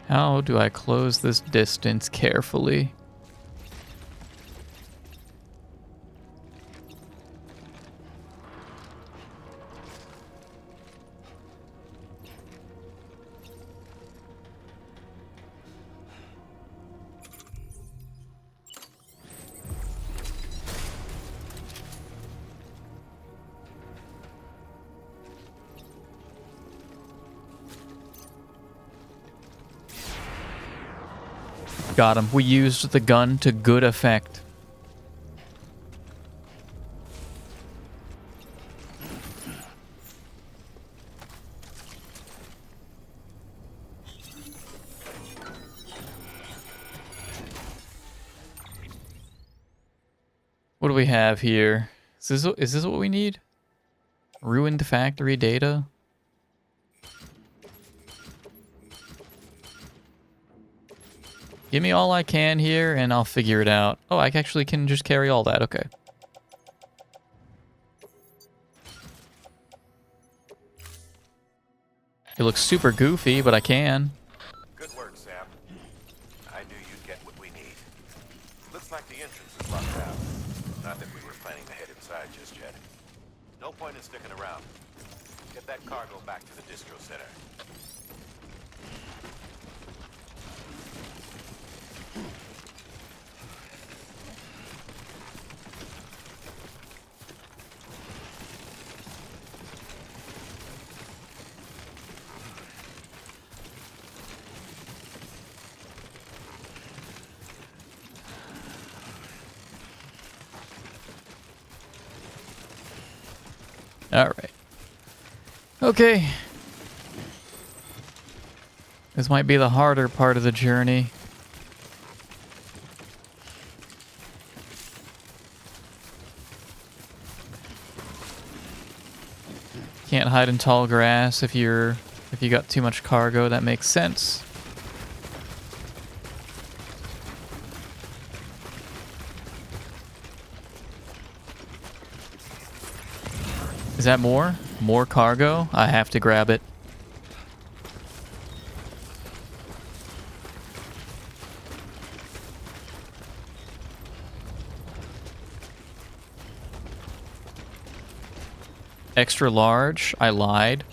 How do I close this distance carefully? Got him. We used the gun to good effect. What do we have here? Is this what we need? Ruined factory data? Give me all I can here and I'll figure it out. Oh, I actually can just carry all that. Okay. It looks super goofy, but I can. Good work, Sam. I knew you'd get what we need. Looks like the entrance is locked out. Not that we were planning to head inside just yet. No point in sticking around. Get that cargo back to the distro center. Alright. Okay. This might be the harder part of the journey. Can't hide in tall grass if you got too much cargo. That makes sense. Is that more? More cargo? I have to grab it. Extra large? I lied.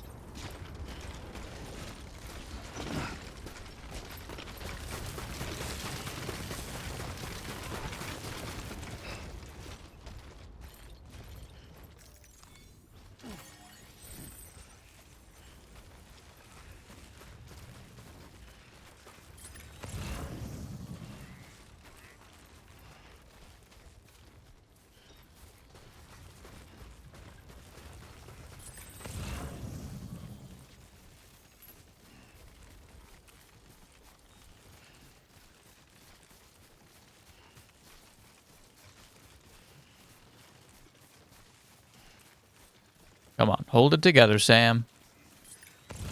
Come on, hold it together, Sam.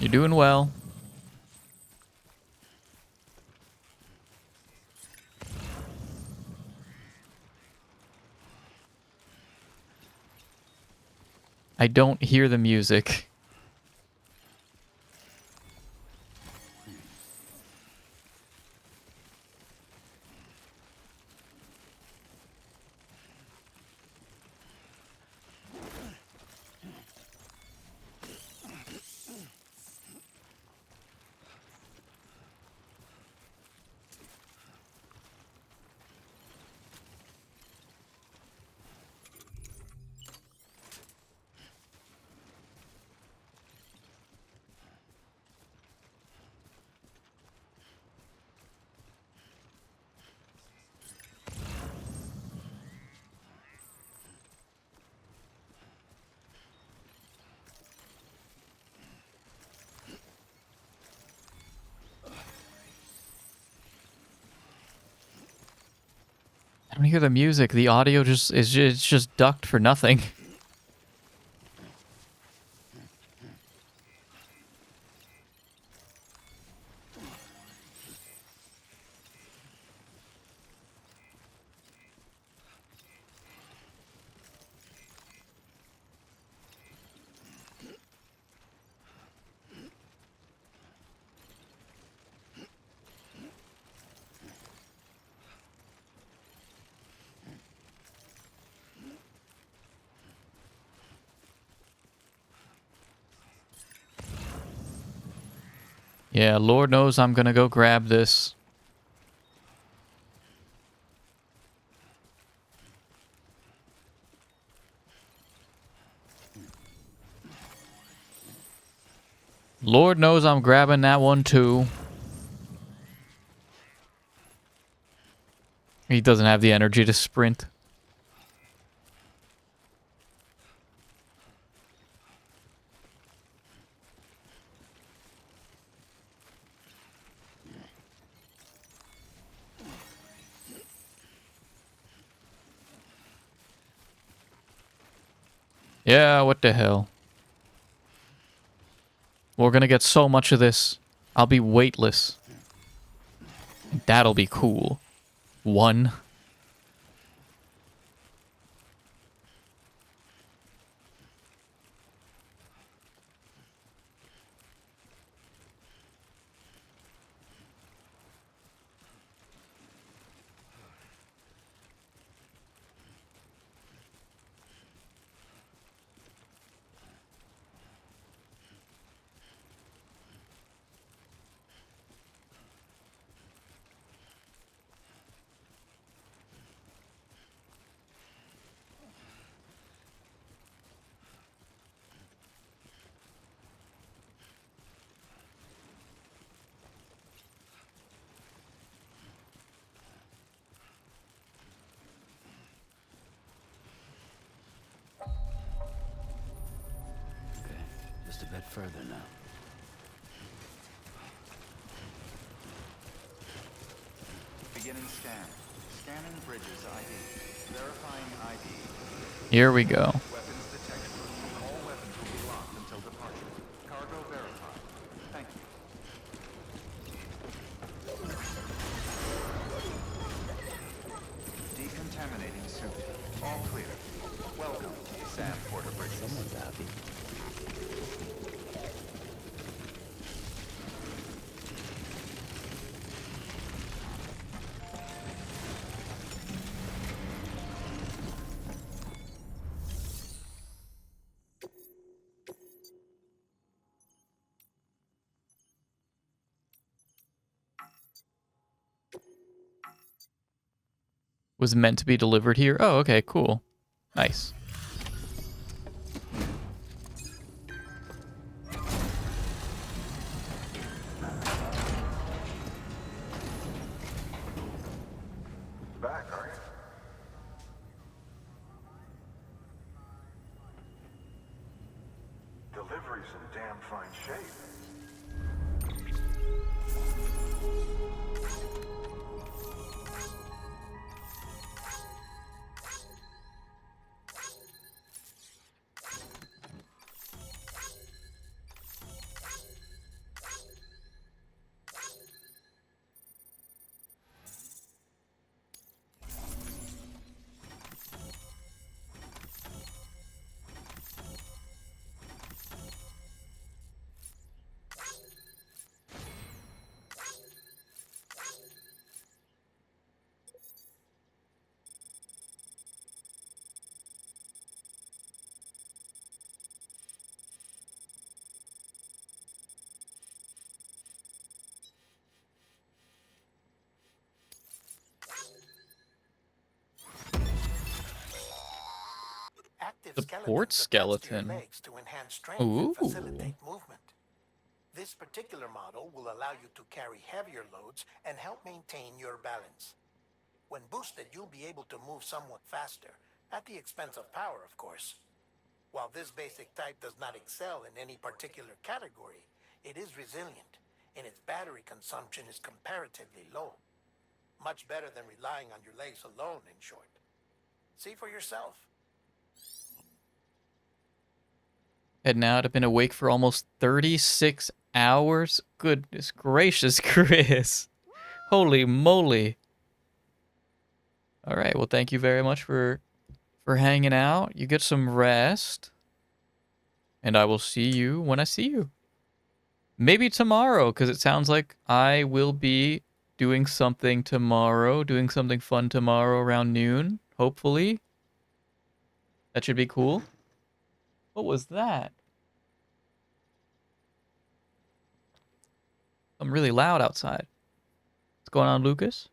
You're doing well. I don't hear the music. I don't hear the music. The audio just is it's just ducked for nothing. Yeah, Lord knows I'm gonna go grab this. Lord knows I'm grabbing that one too. He doesn't have the energy to sprint. Yeah, what the hell? We're gonna get so much of this. I'll be weightless. That'll be cool. One. Okay, just a bit further now. Beginning scan. Scanning bridges ID. Verifying ID. Here we go. Weapons detected. All weapons will be locked until departure. Cargo verified. Thank you. Decontaminating suit. All clear. Welcome, Sam Porter Bridges. Someone's happy. Was meant to be delivered here. Oh, okay, cool. Nice. Back, are you? Delivery's in damn fine shape. The port skeleton. Legs to enhance strength and Ooh. facilitate movement. This particular model will allow you to carry heavier loads and help maintain your balance. When boosted, you'll be able to move somewhat faster, at the expense of power, of course. While this basic type does not excel in any particular category, it is resilient, and its battery consumption is comparatively low. Much better than relying on your legs alone, in short. See for yourself. Heading out. I've been awake for almost 36 hours. Goodness gracious, Chris. Holy moly. All right. Well, thank you very much for hanging out. You get some rest. And I will see you when I see you. Maybe tomorrow, because it sounds like I will be doing something tomorrow, doing something fun tomorrow around noon, hopefully. That should be cool. What was that? I'm really loud outside. What's going on, Lucas?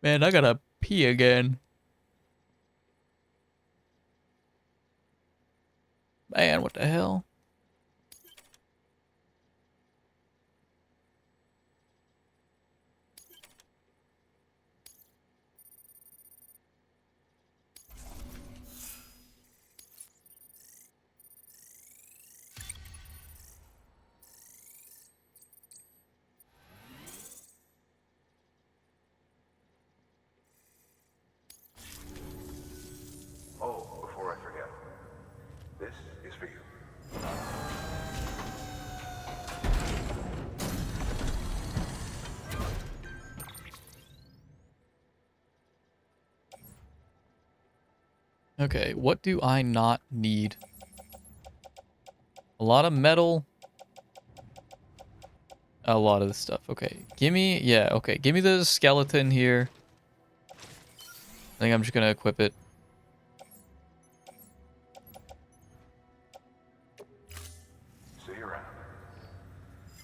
Man, I gotta pee again. Man, what the hell? Oh, before I forget, this is for you. Okay, what do I not need? A lot of metal. A lot of this stuff. Okay, gimme, yeah, okay, give me the skeleton here. I think I'm just gonna equip it. See you around.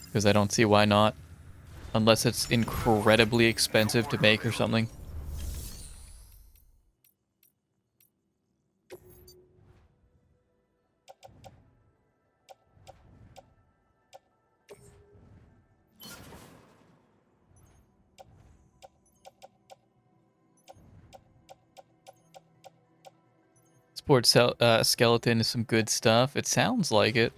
Because I don't see why not. Unless it's incredibly expensive to make or something. Skeleton is some good stuff. It sounds like it.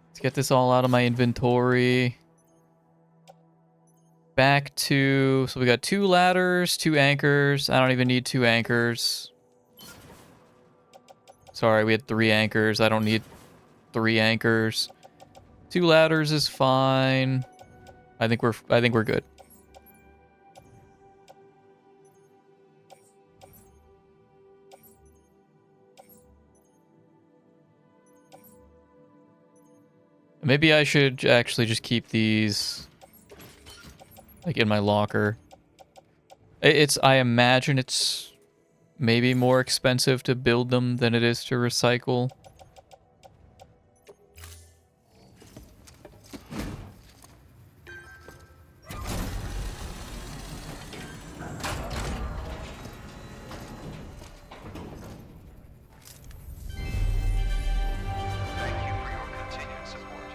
Let's get this all out of my inventory. Back to... So we got 2 ladders, 2 anchors. I don't even need 2 anchors. Sorry, we had 3 anchors. I don't need 3 anchors. 2 ladders is fine. I think we're good. Maybe I should actually just keep these like in my locker. I imagine it's maybe more expensive to build them than it is to recycle. Thank you for your continued support.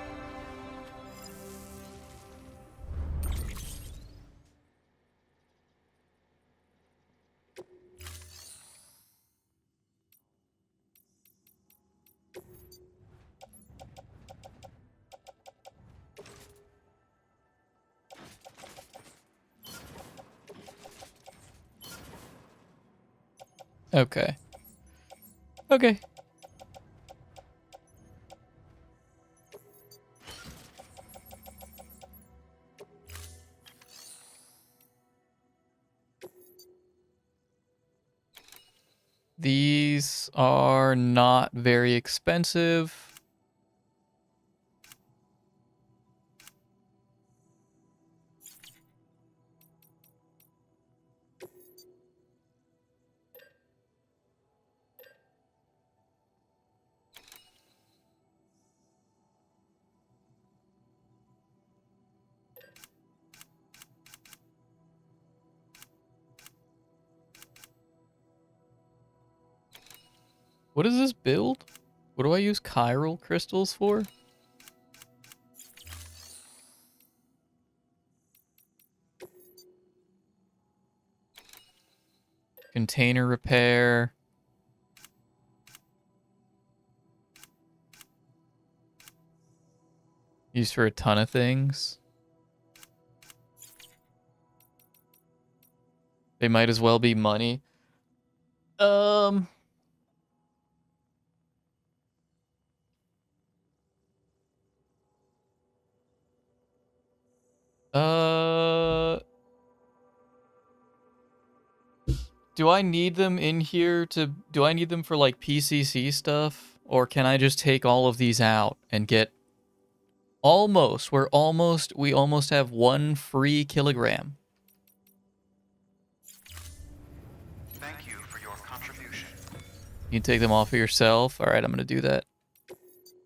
Okay. Okay. These are not very expensive. What is this build? What do I use chiral crystals for? Container repair. Used for a ton of things. They might as well be money. Do I need them in here do I need them for like PCC stuff? Or can I just take all of these out and get we almost have 1 free kilogram. Thank you for your contribution. You can take them all for yourself. All right, I'm gonna do that.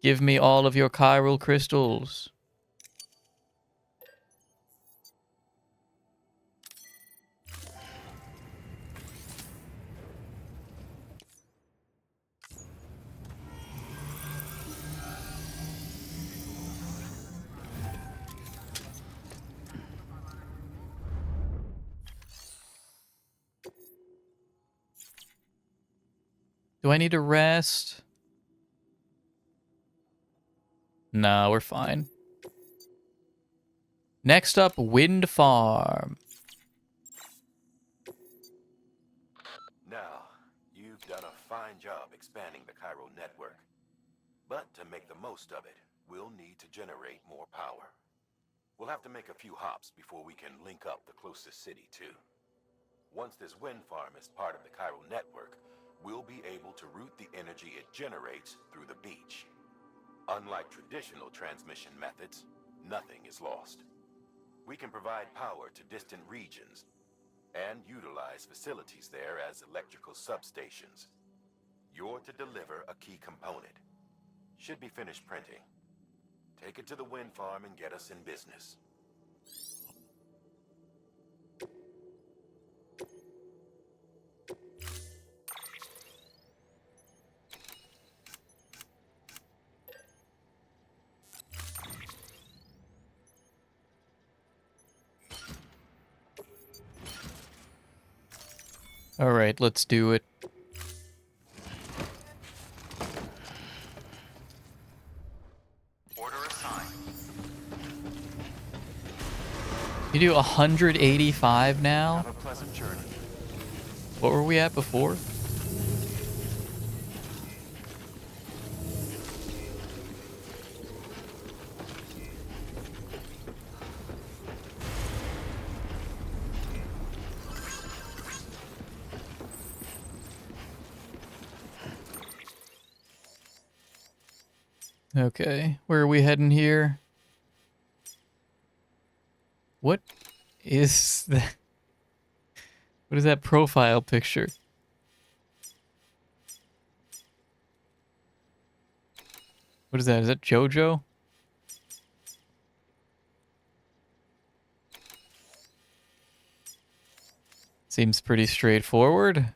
Give me all of your chiral crystals. Do I need to rest? No, we're fine. Next up, wind farm. Now, you've done a fine job expanding the chiral network. But to make the most of it, we'll need to generate more power. We'll have to make a few hops before we can link up the closest city, too. Once this wind farm is part of the chiral network, we'll be able to route the energy it generates through the beach. Unlike traditional transmission methods, nothing is lost. We can provide power to distant regions and utilize facilities there as electrical substations. You're to deliver a key component. Should be finished printing. Take it to the wind farm and get us in business. All right, let's do it. Order assigned. You do 185 now? Have a pleasant journey. What were we at before? Okay, where are we heading here? What is that? What is that profile picture? What is that? Is that JoJo? Seems pretty straightforward.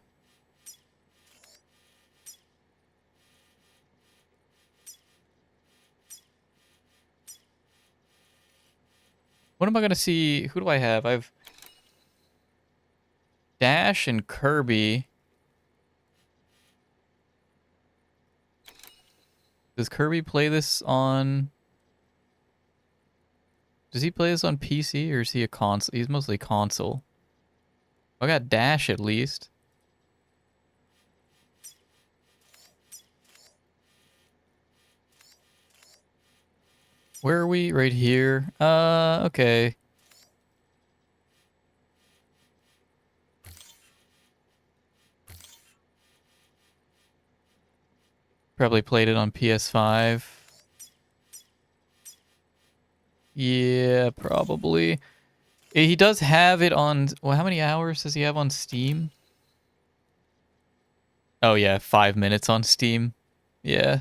What am I gonna see? Who do I have? I have Dash and Kirby. Does Kirby play this on... Does he play this on PC or is he a console? He's mostly console. I got Dash at least. Where are we? Right here. Okay. Probably played it on PS5. Yeah, probably. He does have it on... Well, how many hours does he have on Steam? Oh, yeah, 5 minutes on Steam. Yeah.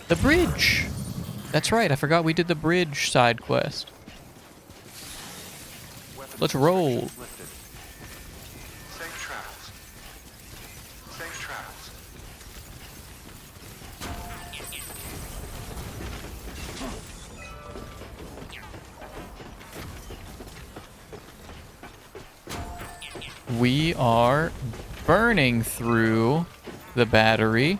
The bridge! That's right, I forgot we did the bridge side quest. Let's roll. Lifted. Safe travels. Safe travels. We are burning through the battery.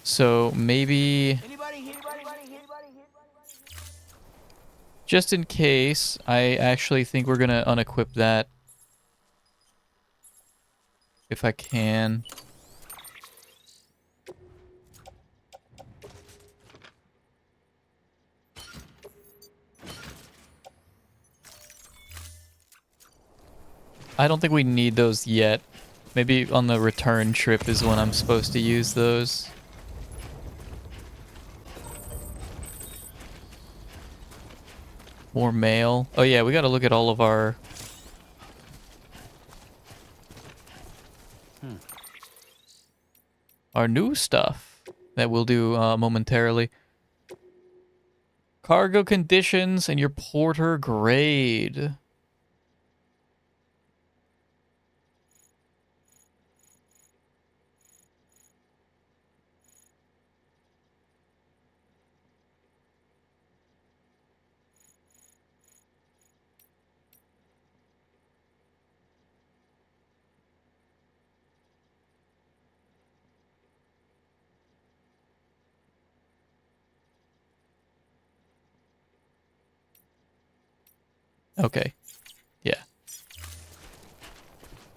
So maybe... Just in case, I actually think we're gonna unequip that. If I can. I don't think we need those yet. Maybe on the return trip is when I'm supposed to use those. More mail. Oh yeah, we gotta look at all of our... our new stuff that we'll do momentarily. Cargo conditions and your porter grade. Okay. Yeah.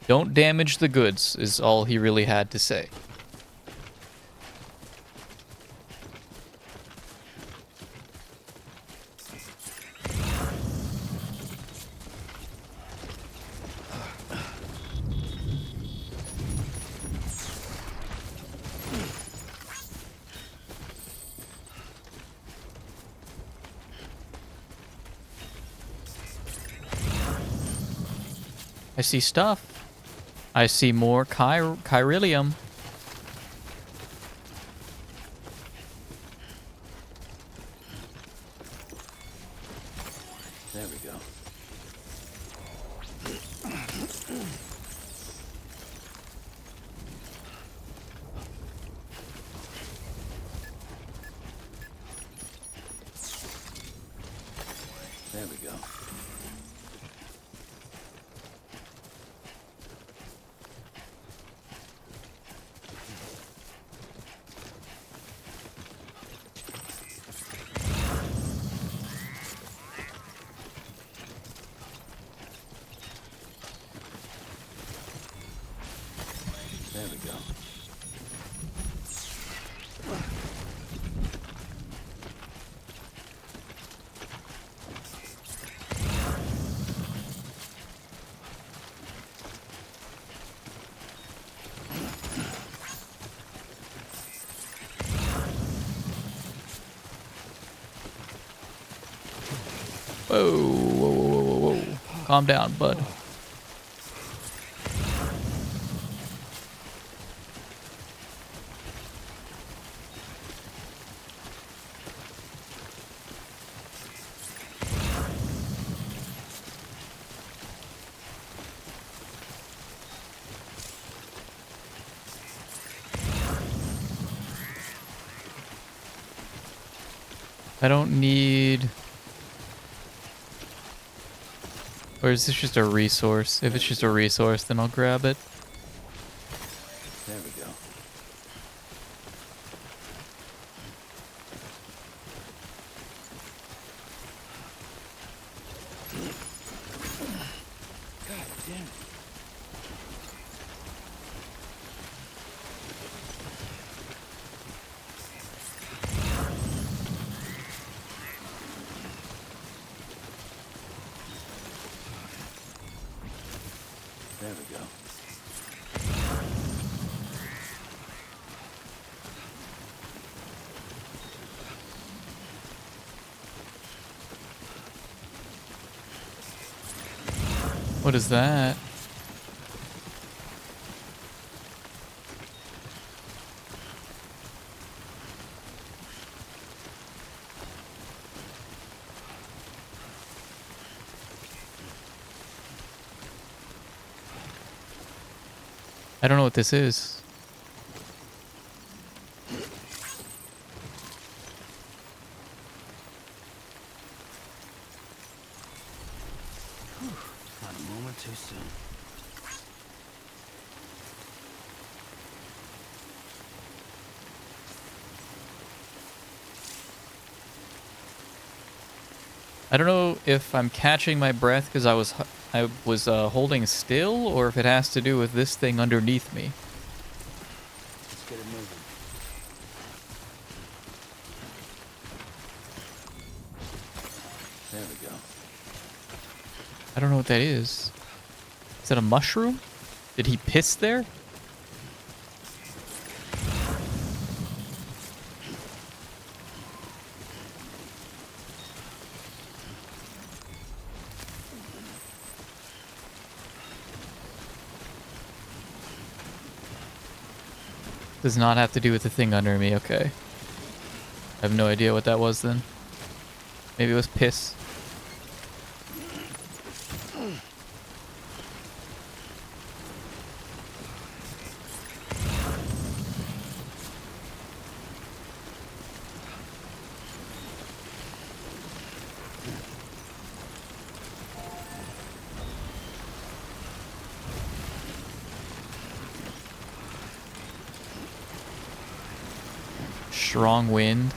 Don't damage the goods is all he really had to say. I see stuff. I see more chiralium. There we go. There we go. There we go. Whoa, whoa, whoa, whoa, whoa, whoa. Calm down, bud. I don't need... Or is this just a resource? If it's just a resource, then I'll grab it. There we go. God damn it. There we go. What is that? I don't know what this is. Not a moment too soon. I don't know if I'm catching my breath because I was holding still, or if it has to do with this thing underneath me. Let's get it moving. There we go. I don't know what that is. Is that a mushroom? Did he piss there? Does not have to do with the thing under me. Okay. I have no idea what that was then. Maybe it was piss. Strong wind.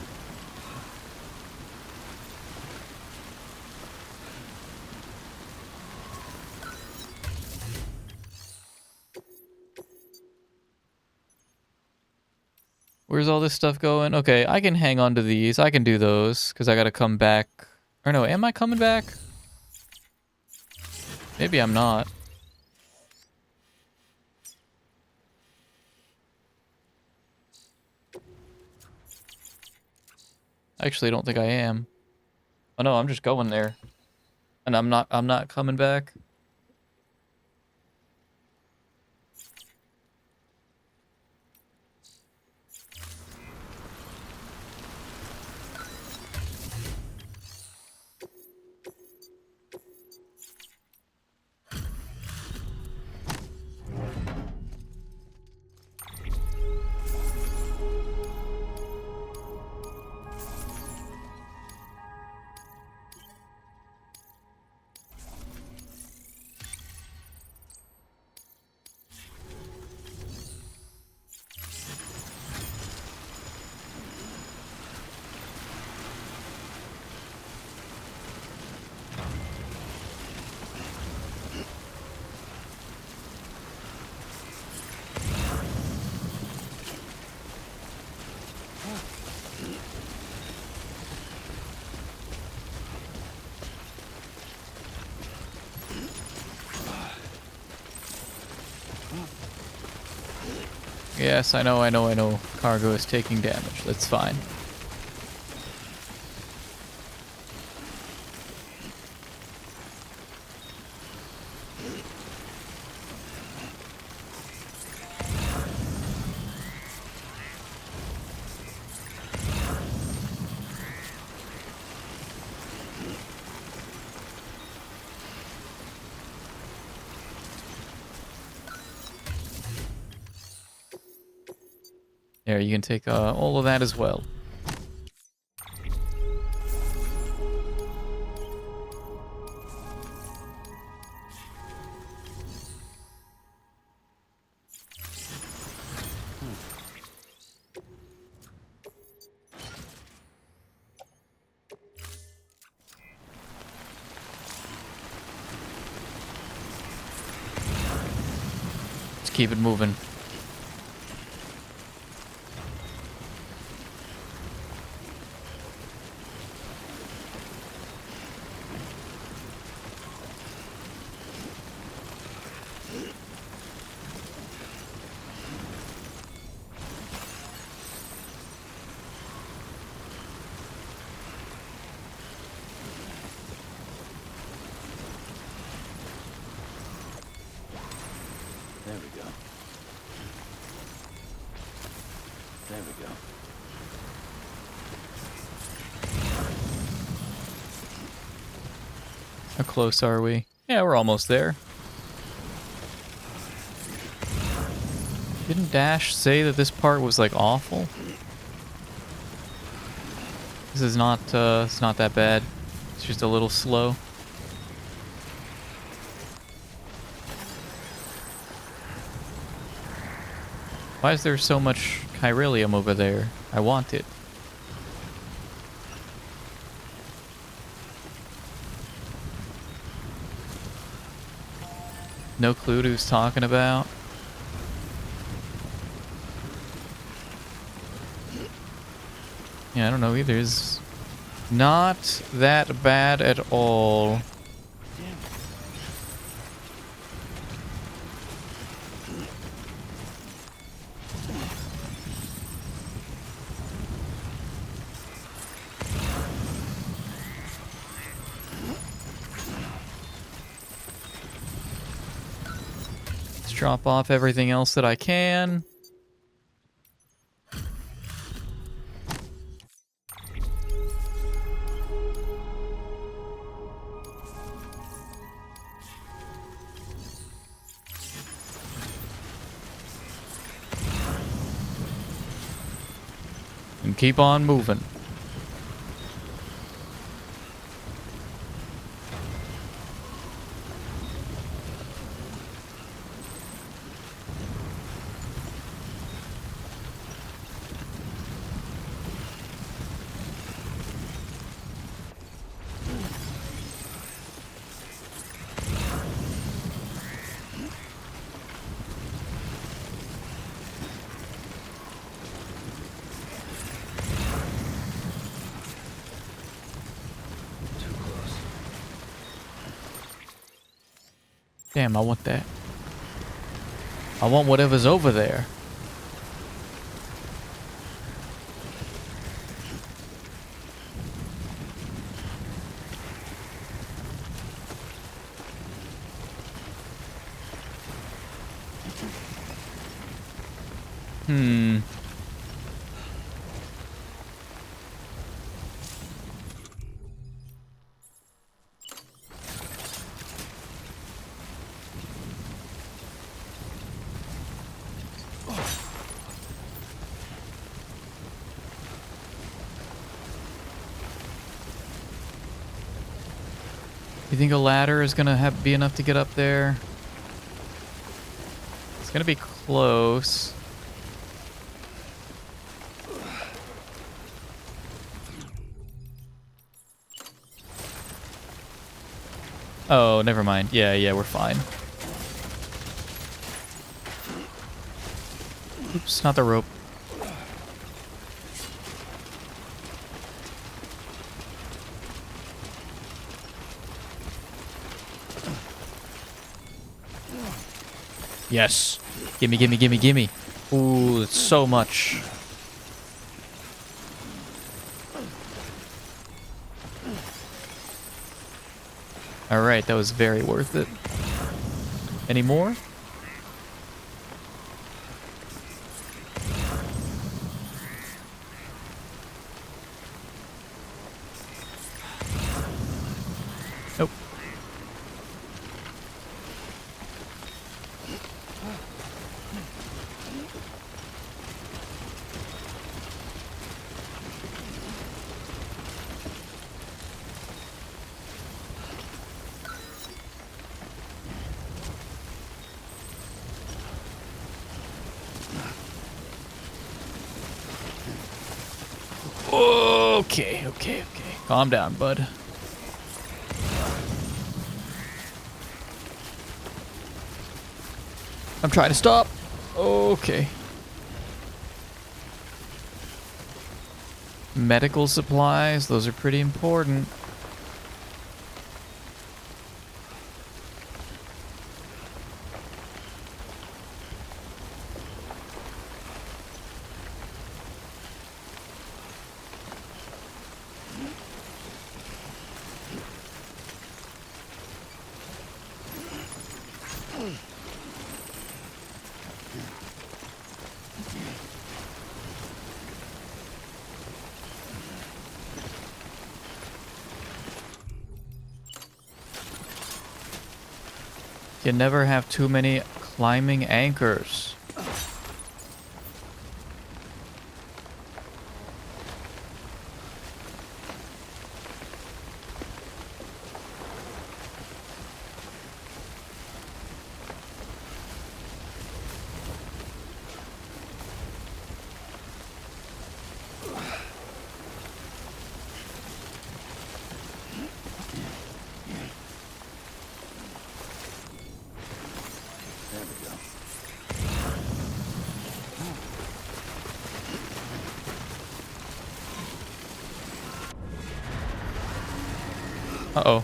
Where's all this stuff going? Okay, I can hang on to these. I can do those because I gotta come back. Or no, am I coming back? Maybe I'm not. Actually, I don't think I am. Oh no, I'm just going there. And I'm not coming back. Yes, I know. Cargo is taking damage. That's fine. There, you can take all of that as well. Let's keep it moving. There we go. There we go. How close are we? Yeah, we're almost there. Didn't Dash say that this part was like awful? This is not it's not that bad. It's just a little slow. Why is there so much chiralium over there? I want it. No clue what he was talking about. Yeah, I don't know either. It's not that bad at all. Drop off everything else that I can. And keep on moving. Damn, I want that. I want whatever's over there. You think a ladder is gonna be enough to get up there? It's gonna be close. Oh, never mind. Yeah, we're fine. Oops, not the rope. Yes. Gimme, gimme, gimme, gimme. Ooh, it's so much. Alright, that was very worth it. Any more? Nope. Okay. Calm down, bud. I'm trying to stop. Okay. Medical supplies, those are pretty important. You never have too many climbing anchors. Uh-oh.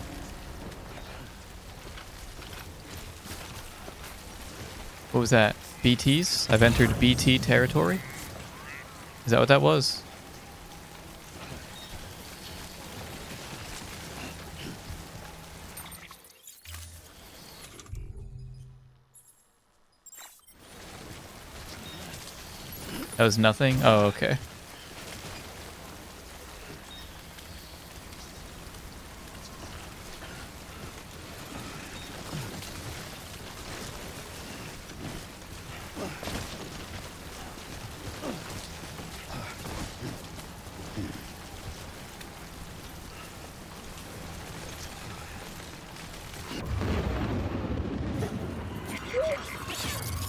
What was that? BTs? I've entered BT territory? Is that what that was? That was nothing? Oh, okay.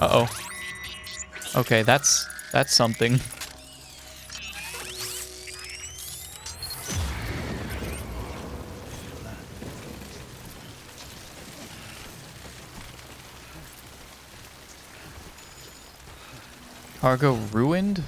Uh-oh. Okay, that's something. Cargo ruined?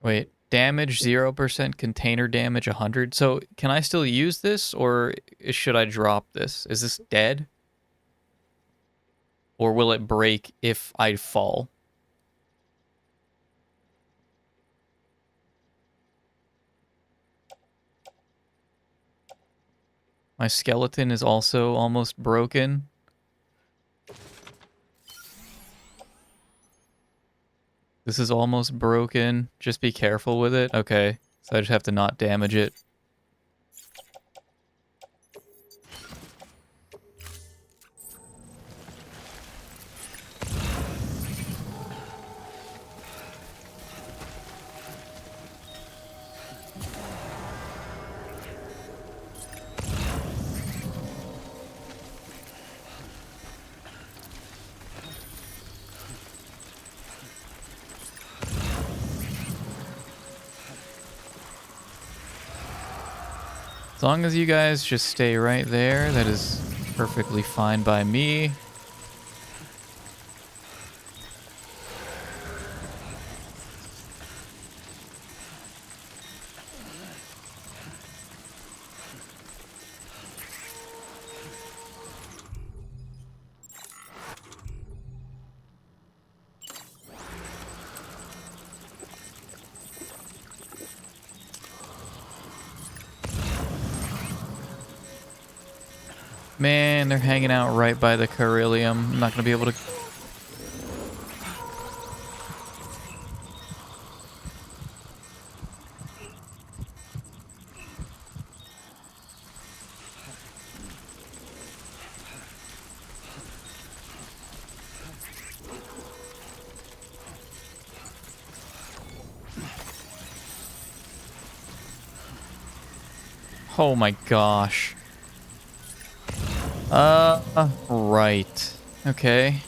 Wait, damage 0%, container damage 100. So can I still use this, or should I drop this? Is this dead? Or will it break if I fall? My skeleton is also almost broken. This is almost broken. Just be careful with it. Okay, so I just have to not damage it. As long as you guys just stay right there, that is perfectly fine by me. Man, they're hanging out right by the Carillium. I'm not going to be able to... Oh my gosh. Right. Okay.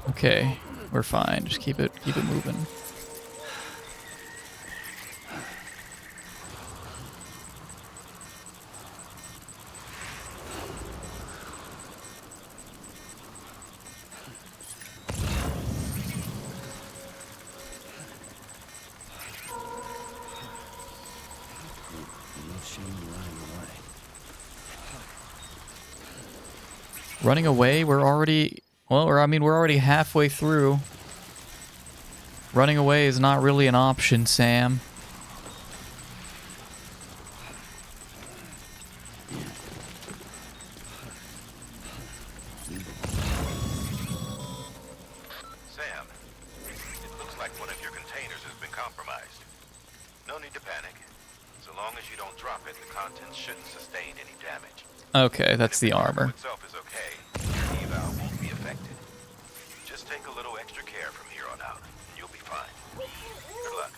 Okay, we're fine. Just keep it moving. Running away? We're already... Well, we're already halfway through. Running away is not really an option, Sam. Sam, it looks like one of your containers has been compromised. No need to panic. So long as you don't drop it, the contents shouldn't sustain any damage. Okay, that's the cargo armor. itself is okay. Your eval won't be affected. Just take a little extra care from here on out, and you'll be fine. Good luck.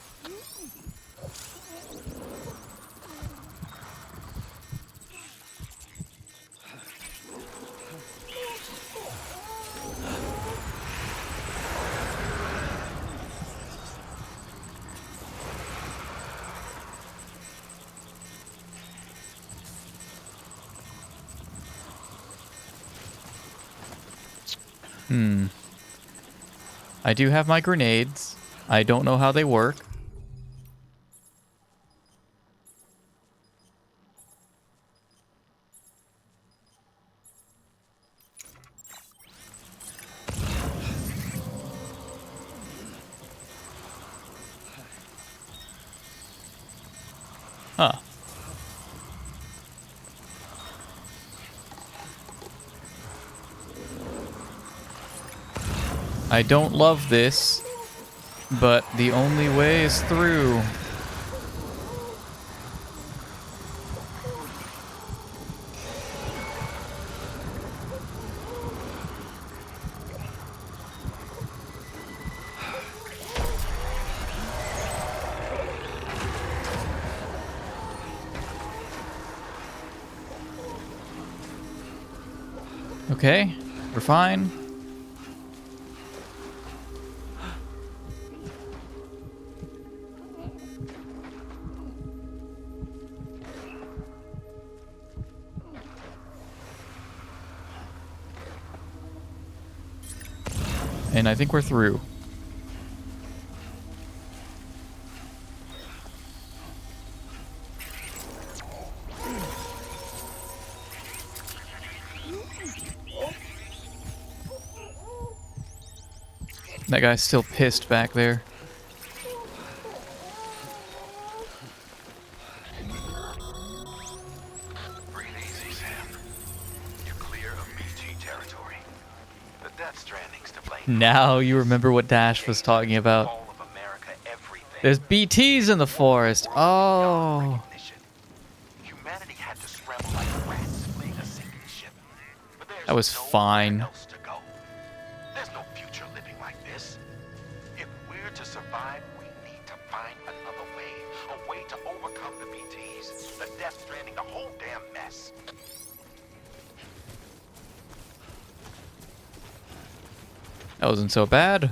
I do have my grenades. I don't know how they work. Huh. I don't love this, but the only way is through. Okay, we're fine. And I think we're through. That guy's still pissed back there. Breathe easy, Sam. You're clear of BT territory. The death stranding's to blame. Now you remember what Dash was talking about. All of America, everything. There's BTs in the forest. Oh. Humanity had to scramble like rats fleeing a sinking ship. But there's That was nowhere fine. else to go. There's no future living like this. If we're to survive, we need to find another way. A way to overcome the BTs, the death stranding, the whole damn mess. That wasn't so bad.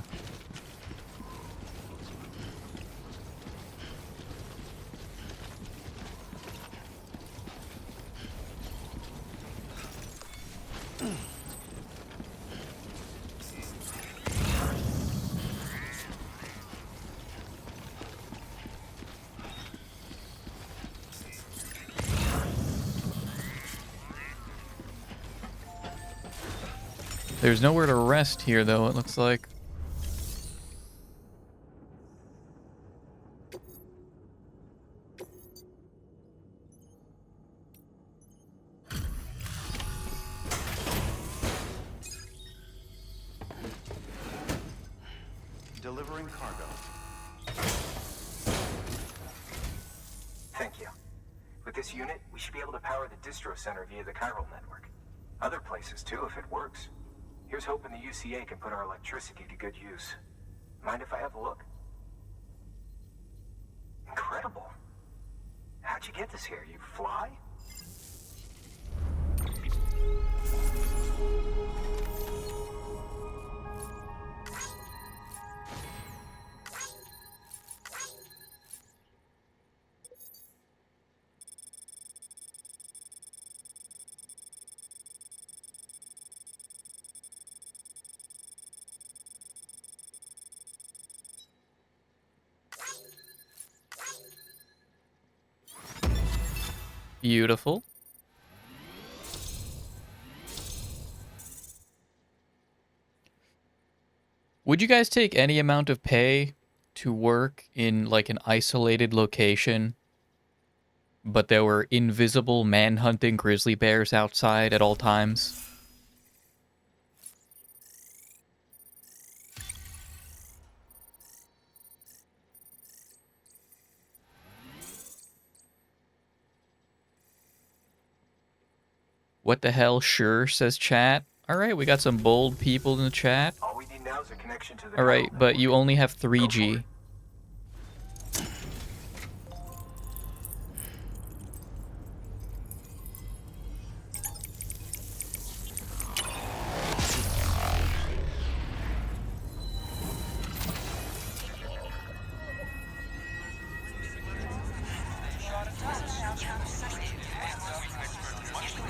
There's nowhere to rest here, though, it looks like. Delivering cargo. Thank you. With this unit, we should be able to power the distro center via the chiral network. Other places too, if it works. Here's hoping the UCA can put our electricity to good use. Mind if I have a look? Incredible. How'd you get this here? You fly? Beautiful. Would you guys take any amount of pay to work in like an isolated location, but there were invisible manhunting grizzly bears outside at all times. What the hell? Sure, says chat. Alright, we got some bold people in the chat. All we need now is a connection to the Alright, but you only have 3G.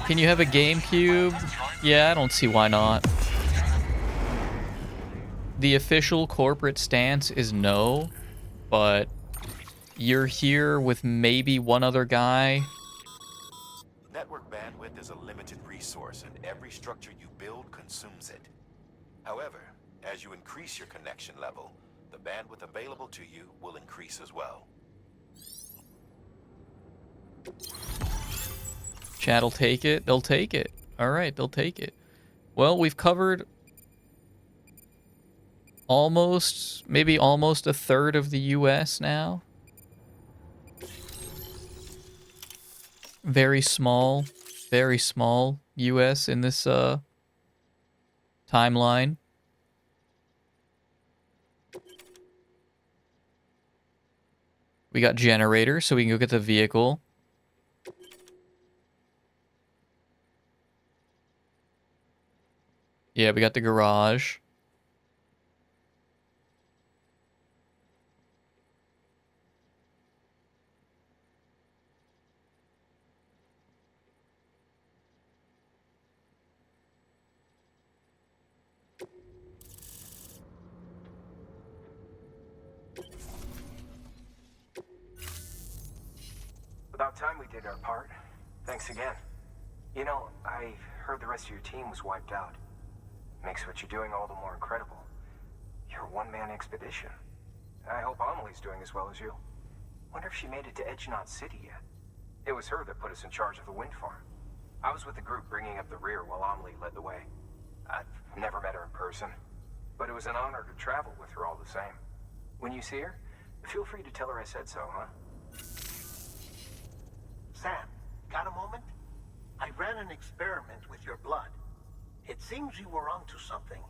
Can you have a GameCube? Yeah, I don't see why not. The official corporate stance is no, but you're here with maybe one other guy. Network bandwidth is a limited resource, and every structure you build consumes it. However, as you increase your connection level, the bandwidth available to you will increase as well. Chat'll take it. They'll take it. Alright, they'll take it. Well, we've covered maybe almost a third of the US now. Very small US in this timeline. We got generator, so we can go get the vehicle. Yeah, we got the garage. About time we did our part. Thanks again. You know, I heard the rest of your team was wiped out. Makes what you're doing all the more incredible. You're a one-man expedition. I hope Amelie's doing as well as you. Wonder if she made it to Edgenot City yet. It was her that put us in charge of the wind farm. I was with the group bringing up the rear while Amelie led the way. I've never met her in person, but it was an honor to travel with her all the same. When you see her, feel free to tell her I said so, huh? Sam, got a moment? I ran an experiment with your blood. It seems you were onto something.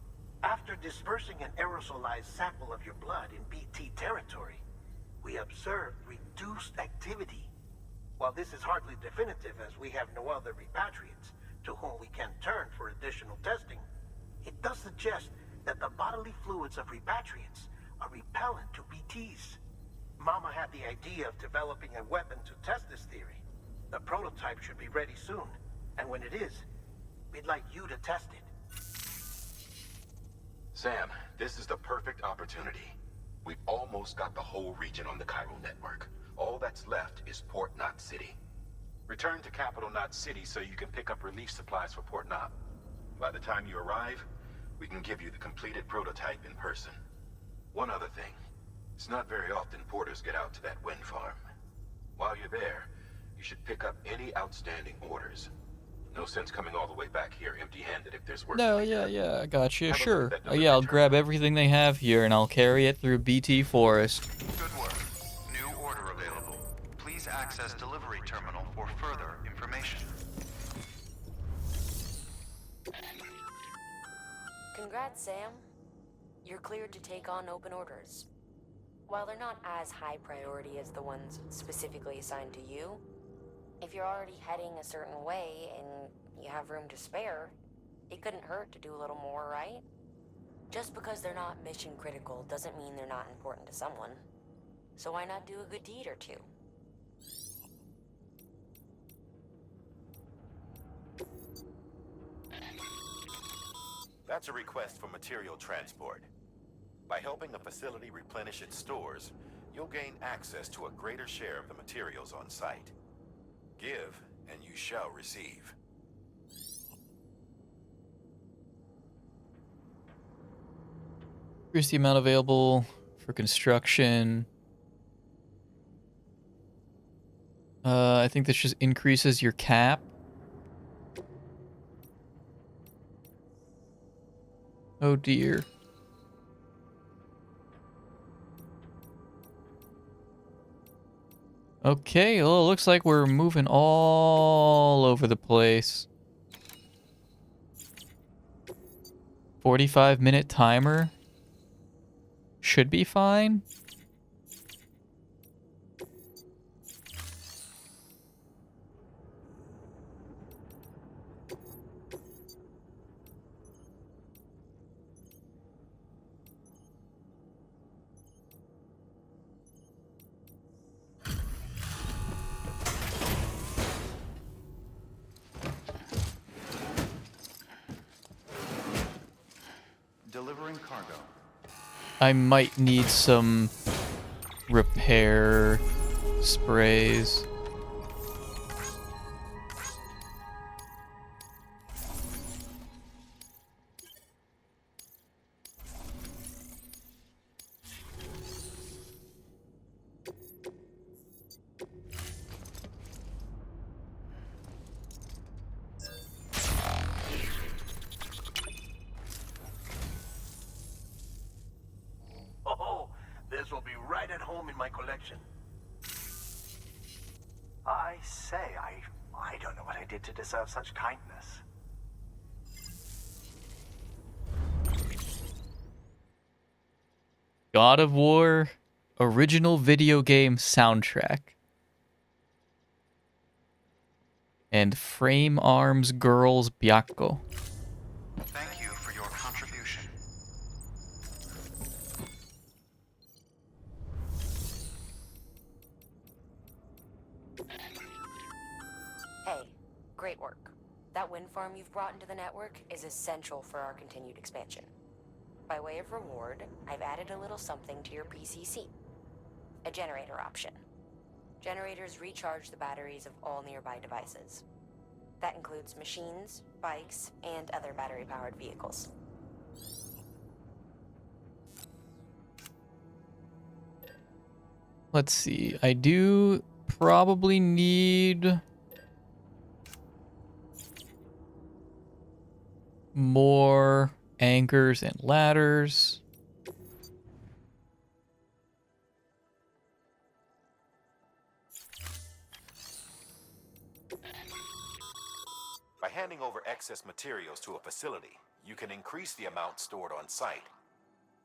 After dispersing an aerosolized sample of your blood in BT territory, we observed reduced activity. While this is hardly definitive as we have no other repatriates to whom we can turn for additional testing, it does suggest that the bodily fluids of repatriates are repellent to BTs. Mama had the idea of developing a weapon to test this theory. The prototype should be ready soon, and when it is, we'd like you to test it. Sam, this is the perfect opportunity. We've almost got the whole region on the chiral network. All that's left is Port Knot City. Return to Capital Knot City so you can pick up relief supplies for Port Knot. By the time you arrive, we can give you the completed prototype in person. One other thing. It's not very often porters get out to that wind farm. While you're there, you should pick up any outstanding orders. No sense coming all the way back here empty-handed if there's work. No, yeah, I got you. Sure. Yeah, I'll grab everything they have here and I'll carry it through BT Forest. Good work. New order available. Please access delivery terminal for further information. Congrats, Sam. You're cleared to take on open orders. While they're not as high priority as the ones specifically assigned to you, if you're already heading a certain way and you have room to spare, it couldn't hurt to do a little more, right? Just because they're not mission critical doesn't mean they're not important to someone. So why not do a good deed or two? That's a request for material transport. By helping a facility replenish its stores, you'll gain access to a greater share of the materials on site. Give, and you shall receive. Here's the amount available for construction. I think this just increases your cap. Oh dear. Okay, well, it looks like we're moving all over the place. 45-minute timer. Should be fine. Delivering cargo. I might need some repair sprays. Oh, this will be right at home in my collection. I say, I don't know what I did to deserve such kindness. God of War original video game soundtrack. And Frame Arms Girls Byakko. Thank you for your contribution. Hey, great work. That wind farm you've brought into the network is essential for our continued expansion. By way of reward, I've added a little something to your PCC. A generator option. Generators recharge the batteries of all nearby devices. That includes machines, bikes, and other battery-powered vehicles. Let's see. I do probably need more anchors and ladders. By handing over excess materials to a facility, you can increase the amount stored on site.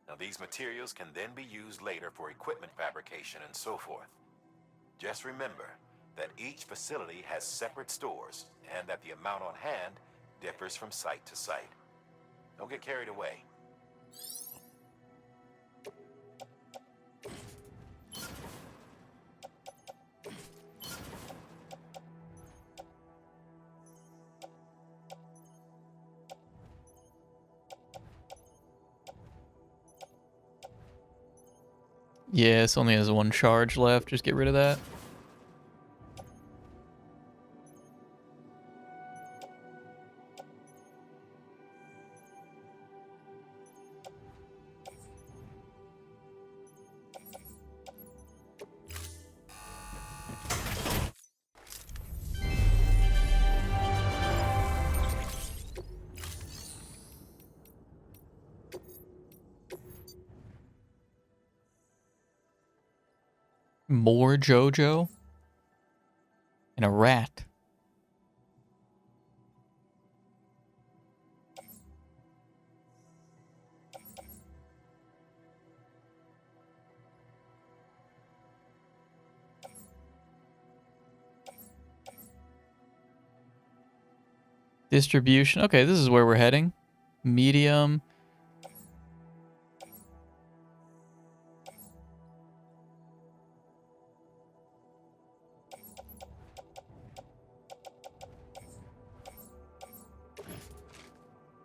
Now, these materials can then be used later for equipment fabrication and so forth. Just remember that each facility has separate stores and that the amount on hand differs from site to site. Don't get carried away. Yeah, this only has one charge left. Just get rid of that. More JoJo and a rat. Distribution. Okay, this is where we're heading. Medium.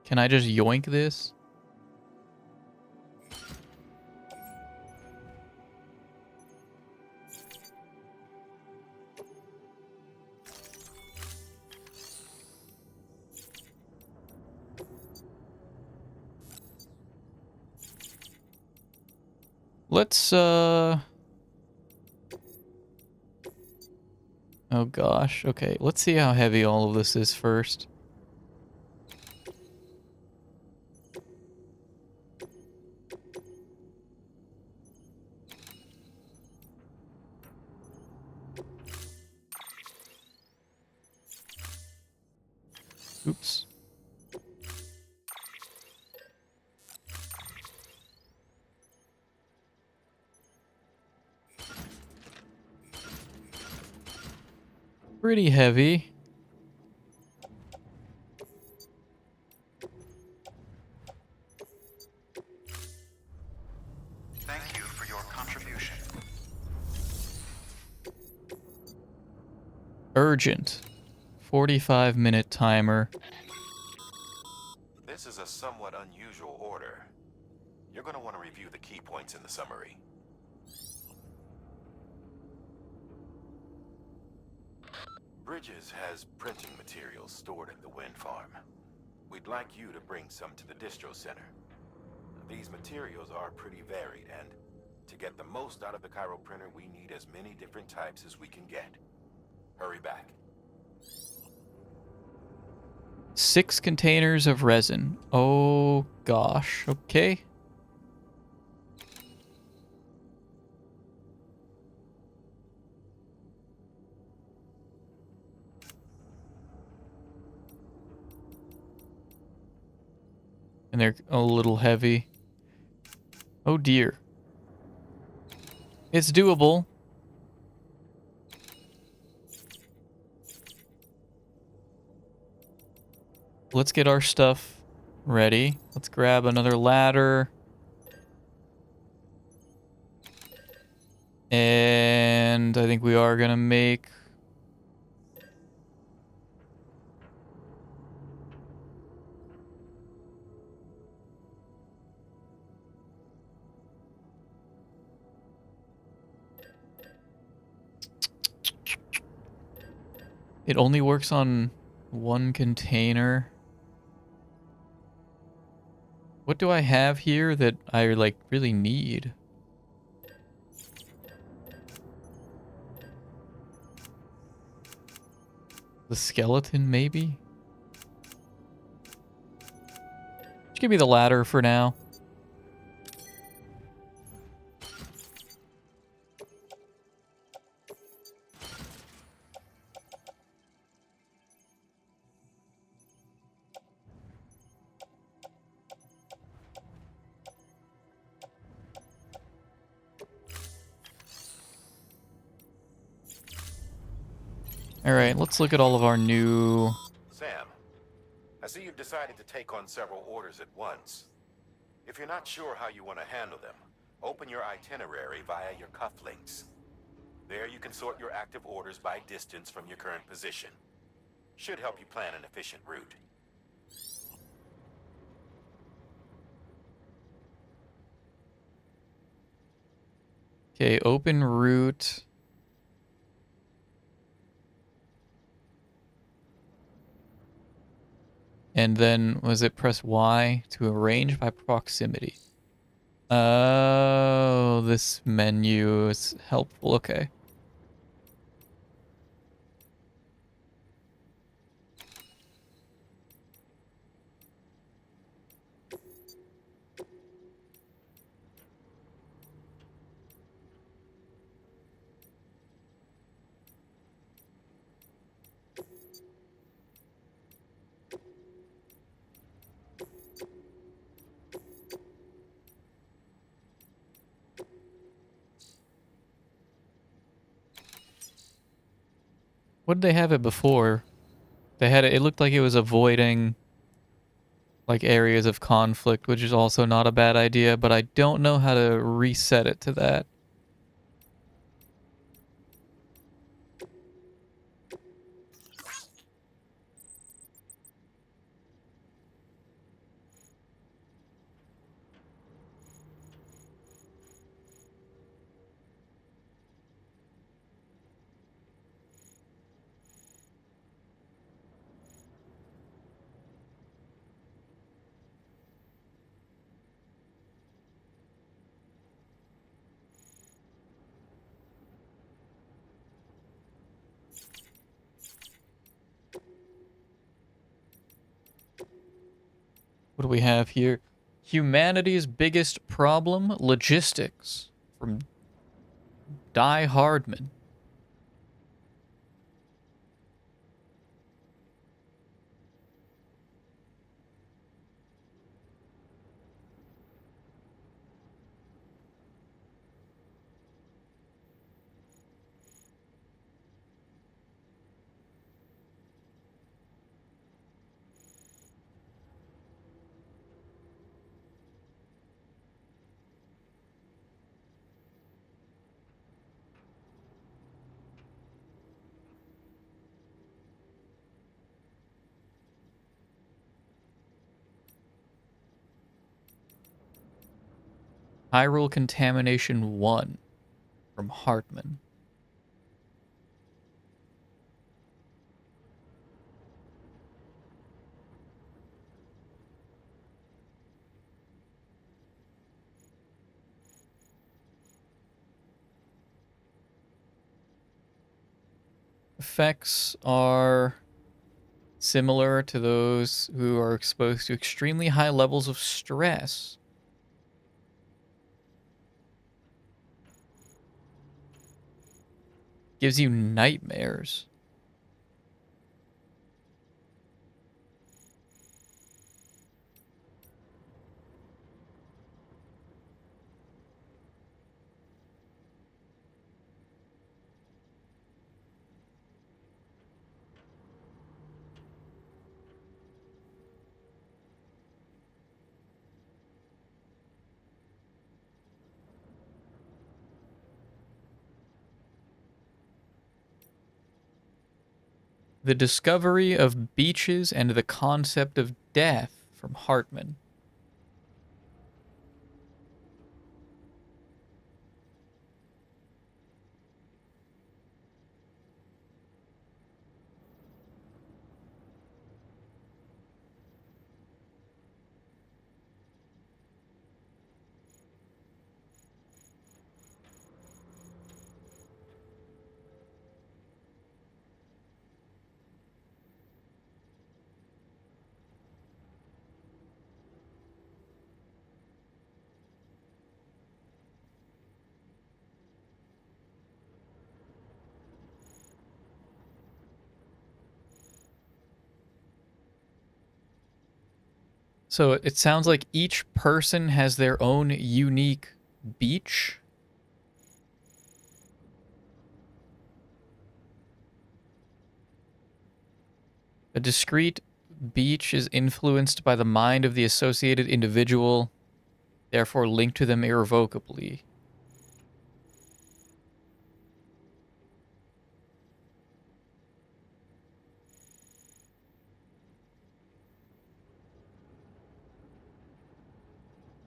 Can I just yoink this? let's oh gosh. Okay, let's see how heavy all of this is first. Oops. Pretty heavy. Thank you for your contribution. Urgent. 45-minute timer. This is a somewhat unusual order. You're going to want to review the key points in the summary. Bridges has printing materials stored at the wind farm. We'd like you to bring some to the distro center. These materials are pretty varied, and to get the most out of the Chiral printer, we need as many different types as we can get. Hurry back. 6 containers of resin. Oh gosh. Okay. And they're a little heavy. Oh dear. It's doable. Let's get our stuff ready. Let's grab another ladder. And I think we are gonna make... It only works on one container. What do I have here that I, like, really need? The skeleton, maybe? Just give me the ladder for now. Alright, let's look at all of our new... Sam, I see you've decided to take on several orders at once. If you're not sure how you want to handle them, open your itinerary via your cufflinks. There you can sort your active orders by distance from your current position. Should help you plan an efficient route. Okay, open route. And then, was it press Y to arrange by proximity? Oh, this menu is helpful. Okay. What did they have it before? They had it, it looked like it was avoiding like areas of conflict, which is also not a bad idea, but I don't know how to reset it to that. What do we have here? Humanity's biggest problem, logistics, from Die Hardman. Chiral Contamination 1 from Hartman. Effects are similar to those who are exposed to extremely high levels of stress. Gives you nightmares. The Discovery of Beaches and the Concept of Death from Hartman. So it sounds like each person has their own unique beach. A discrete beach is influenced by the mind of the associated individual, therefore linked to them irrevocably.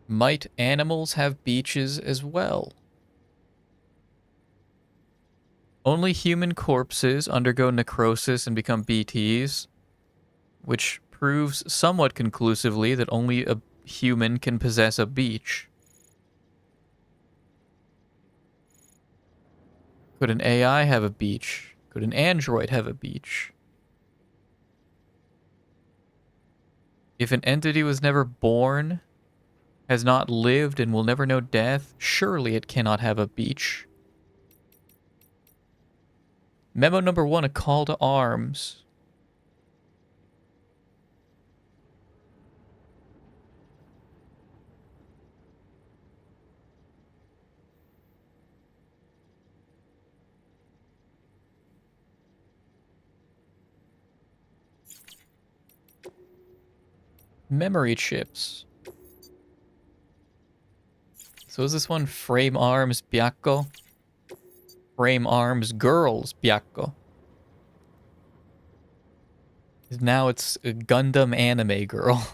Might animals have beaches as well? Only human corpses undergo necrosis and become BTs, which proves somewhat conclusively that only a human can possess a beach. Could an AI have a beach? Could an android have a beach? If an entity was never born, has not lived, and will never know death, surely it cannot have a beach. Memo number 1, a call to arms. Memory chips. So is this one frame arms bianco? Frame arms girls bianco. Now it's a Gundam anime girl.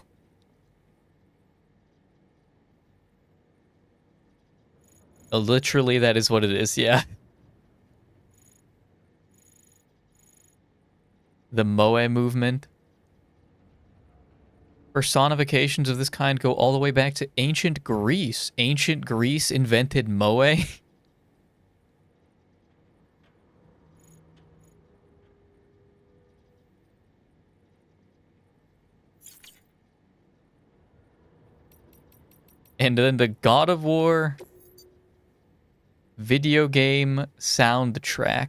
Literally, that is what it is, yeah. The Moe movement. Personifications of this kind go all the way back to ancient Greece. Ancient Greece invented Moe. And then the God of War video game soundtrack.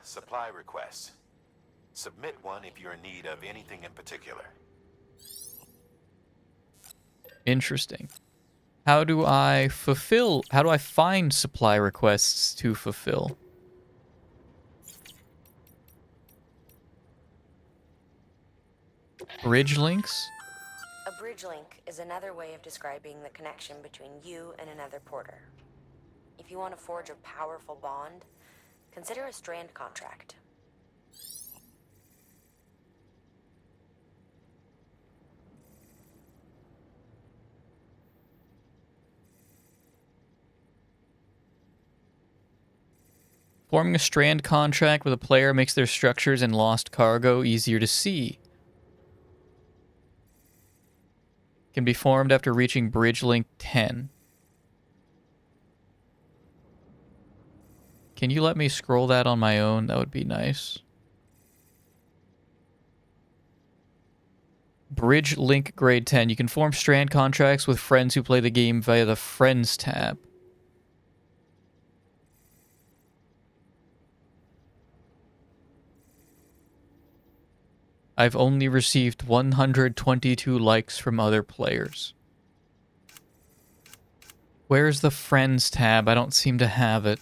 Supply requests. Submit one if you're in need of anything in particular. Interesting. How do I find supply requests to fulfill? Bridge links? A bridge link is another way of describing the connection between you and another porter. If you want to forge a powerful bond, consider a strand contract. Forming a strand contract with a player makes their structures and lost cargo easier to see. Can be formed after reaching bridge link 10. Can you let me scroll that on my own? That would be nice. Bridge link grade 10. You can form strand contracts with friends who play the game via the Friends tab. I've only received 122 likes from other players. Where's the Friends tab? I don't seem to have it.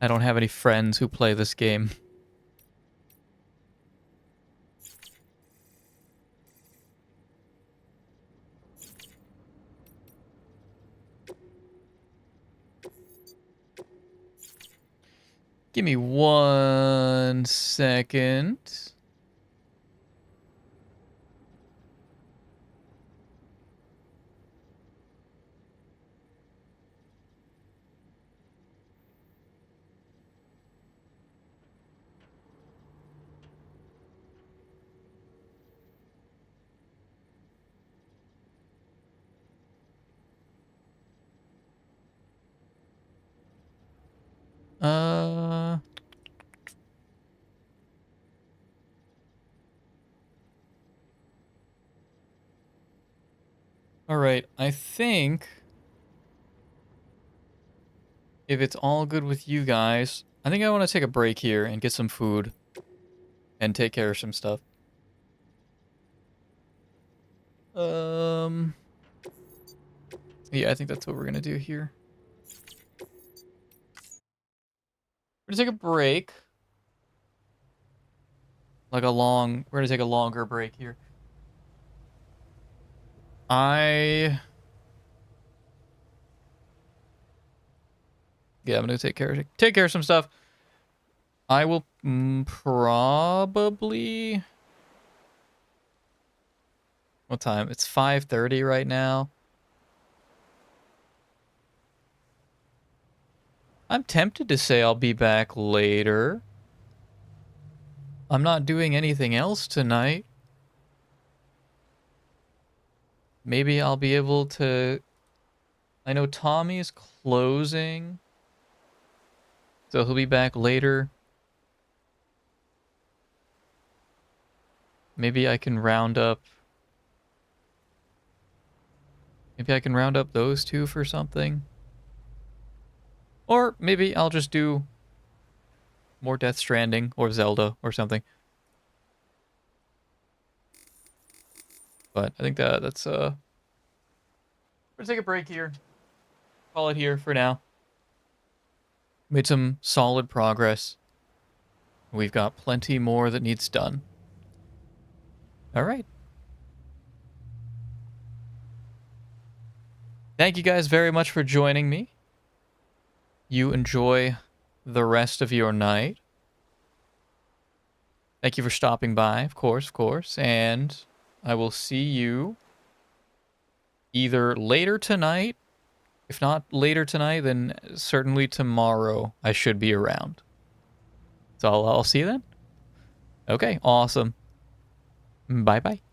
I don't have any friends who play this game. Give me 1 second. All right, I think if it's all good with you guys, I think I want to take a break here and get some food and take care of some stuff. Yeah, I think that's what we're gonna do here. We're gonna take a break. We're gonna take a longer break here. Yeah, I'm gonna take care of some stuff. I will probably... What time? It's 5:30 right now. I'm tempted to say I'll be back later. I'm not doing anything else tonight. Maybe I'll be able to... I know Tommy's closing, so he'll be back later. Maybe I can round up... Maybe I can round up those two for something. Or maybe I'll just do more Death Stranding or Zelda or something. But I think that's we're gonna take a break here. Call it here for now. Made some solid progress. We've got plenty more that needs done. All right. Thank you guys very much for joining me. You enjoy the rest of your night. Thank you for stopping by, of course. And I will see you either later tonight. If not later tonight, then certainly tomorrow I should be around. So I'll see you then. Okay, awesome. Bye bye.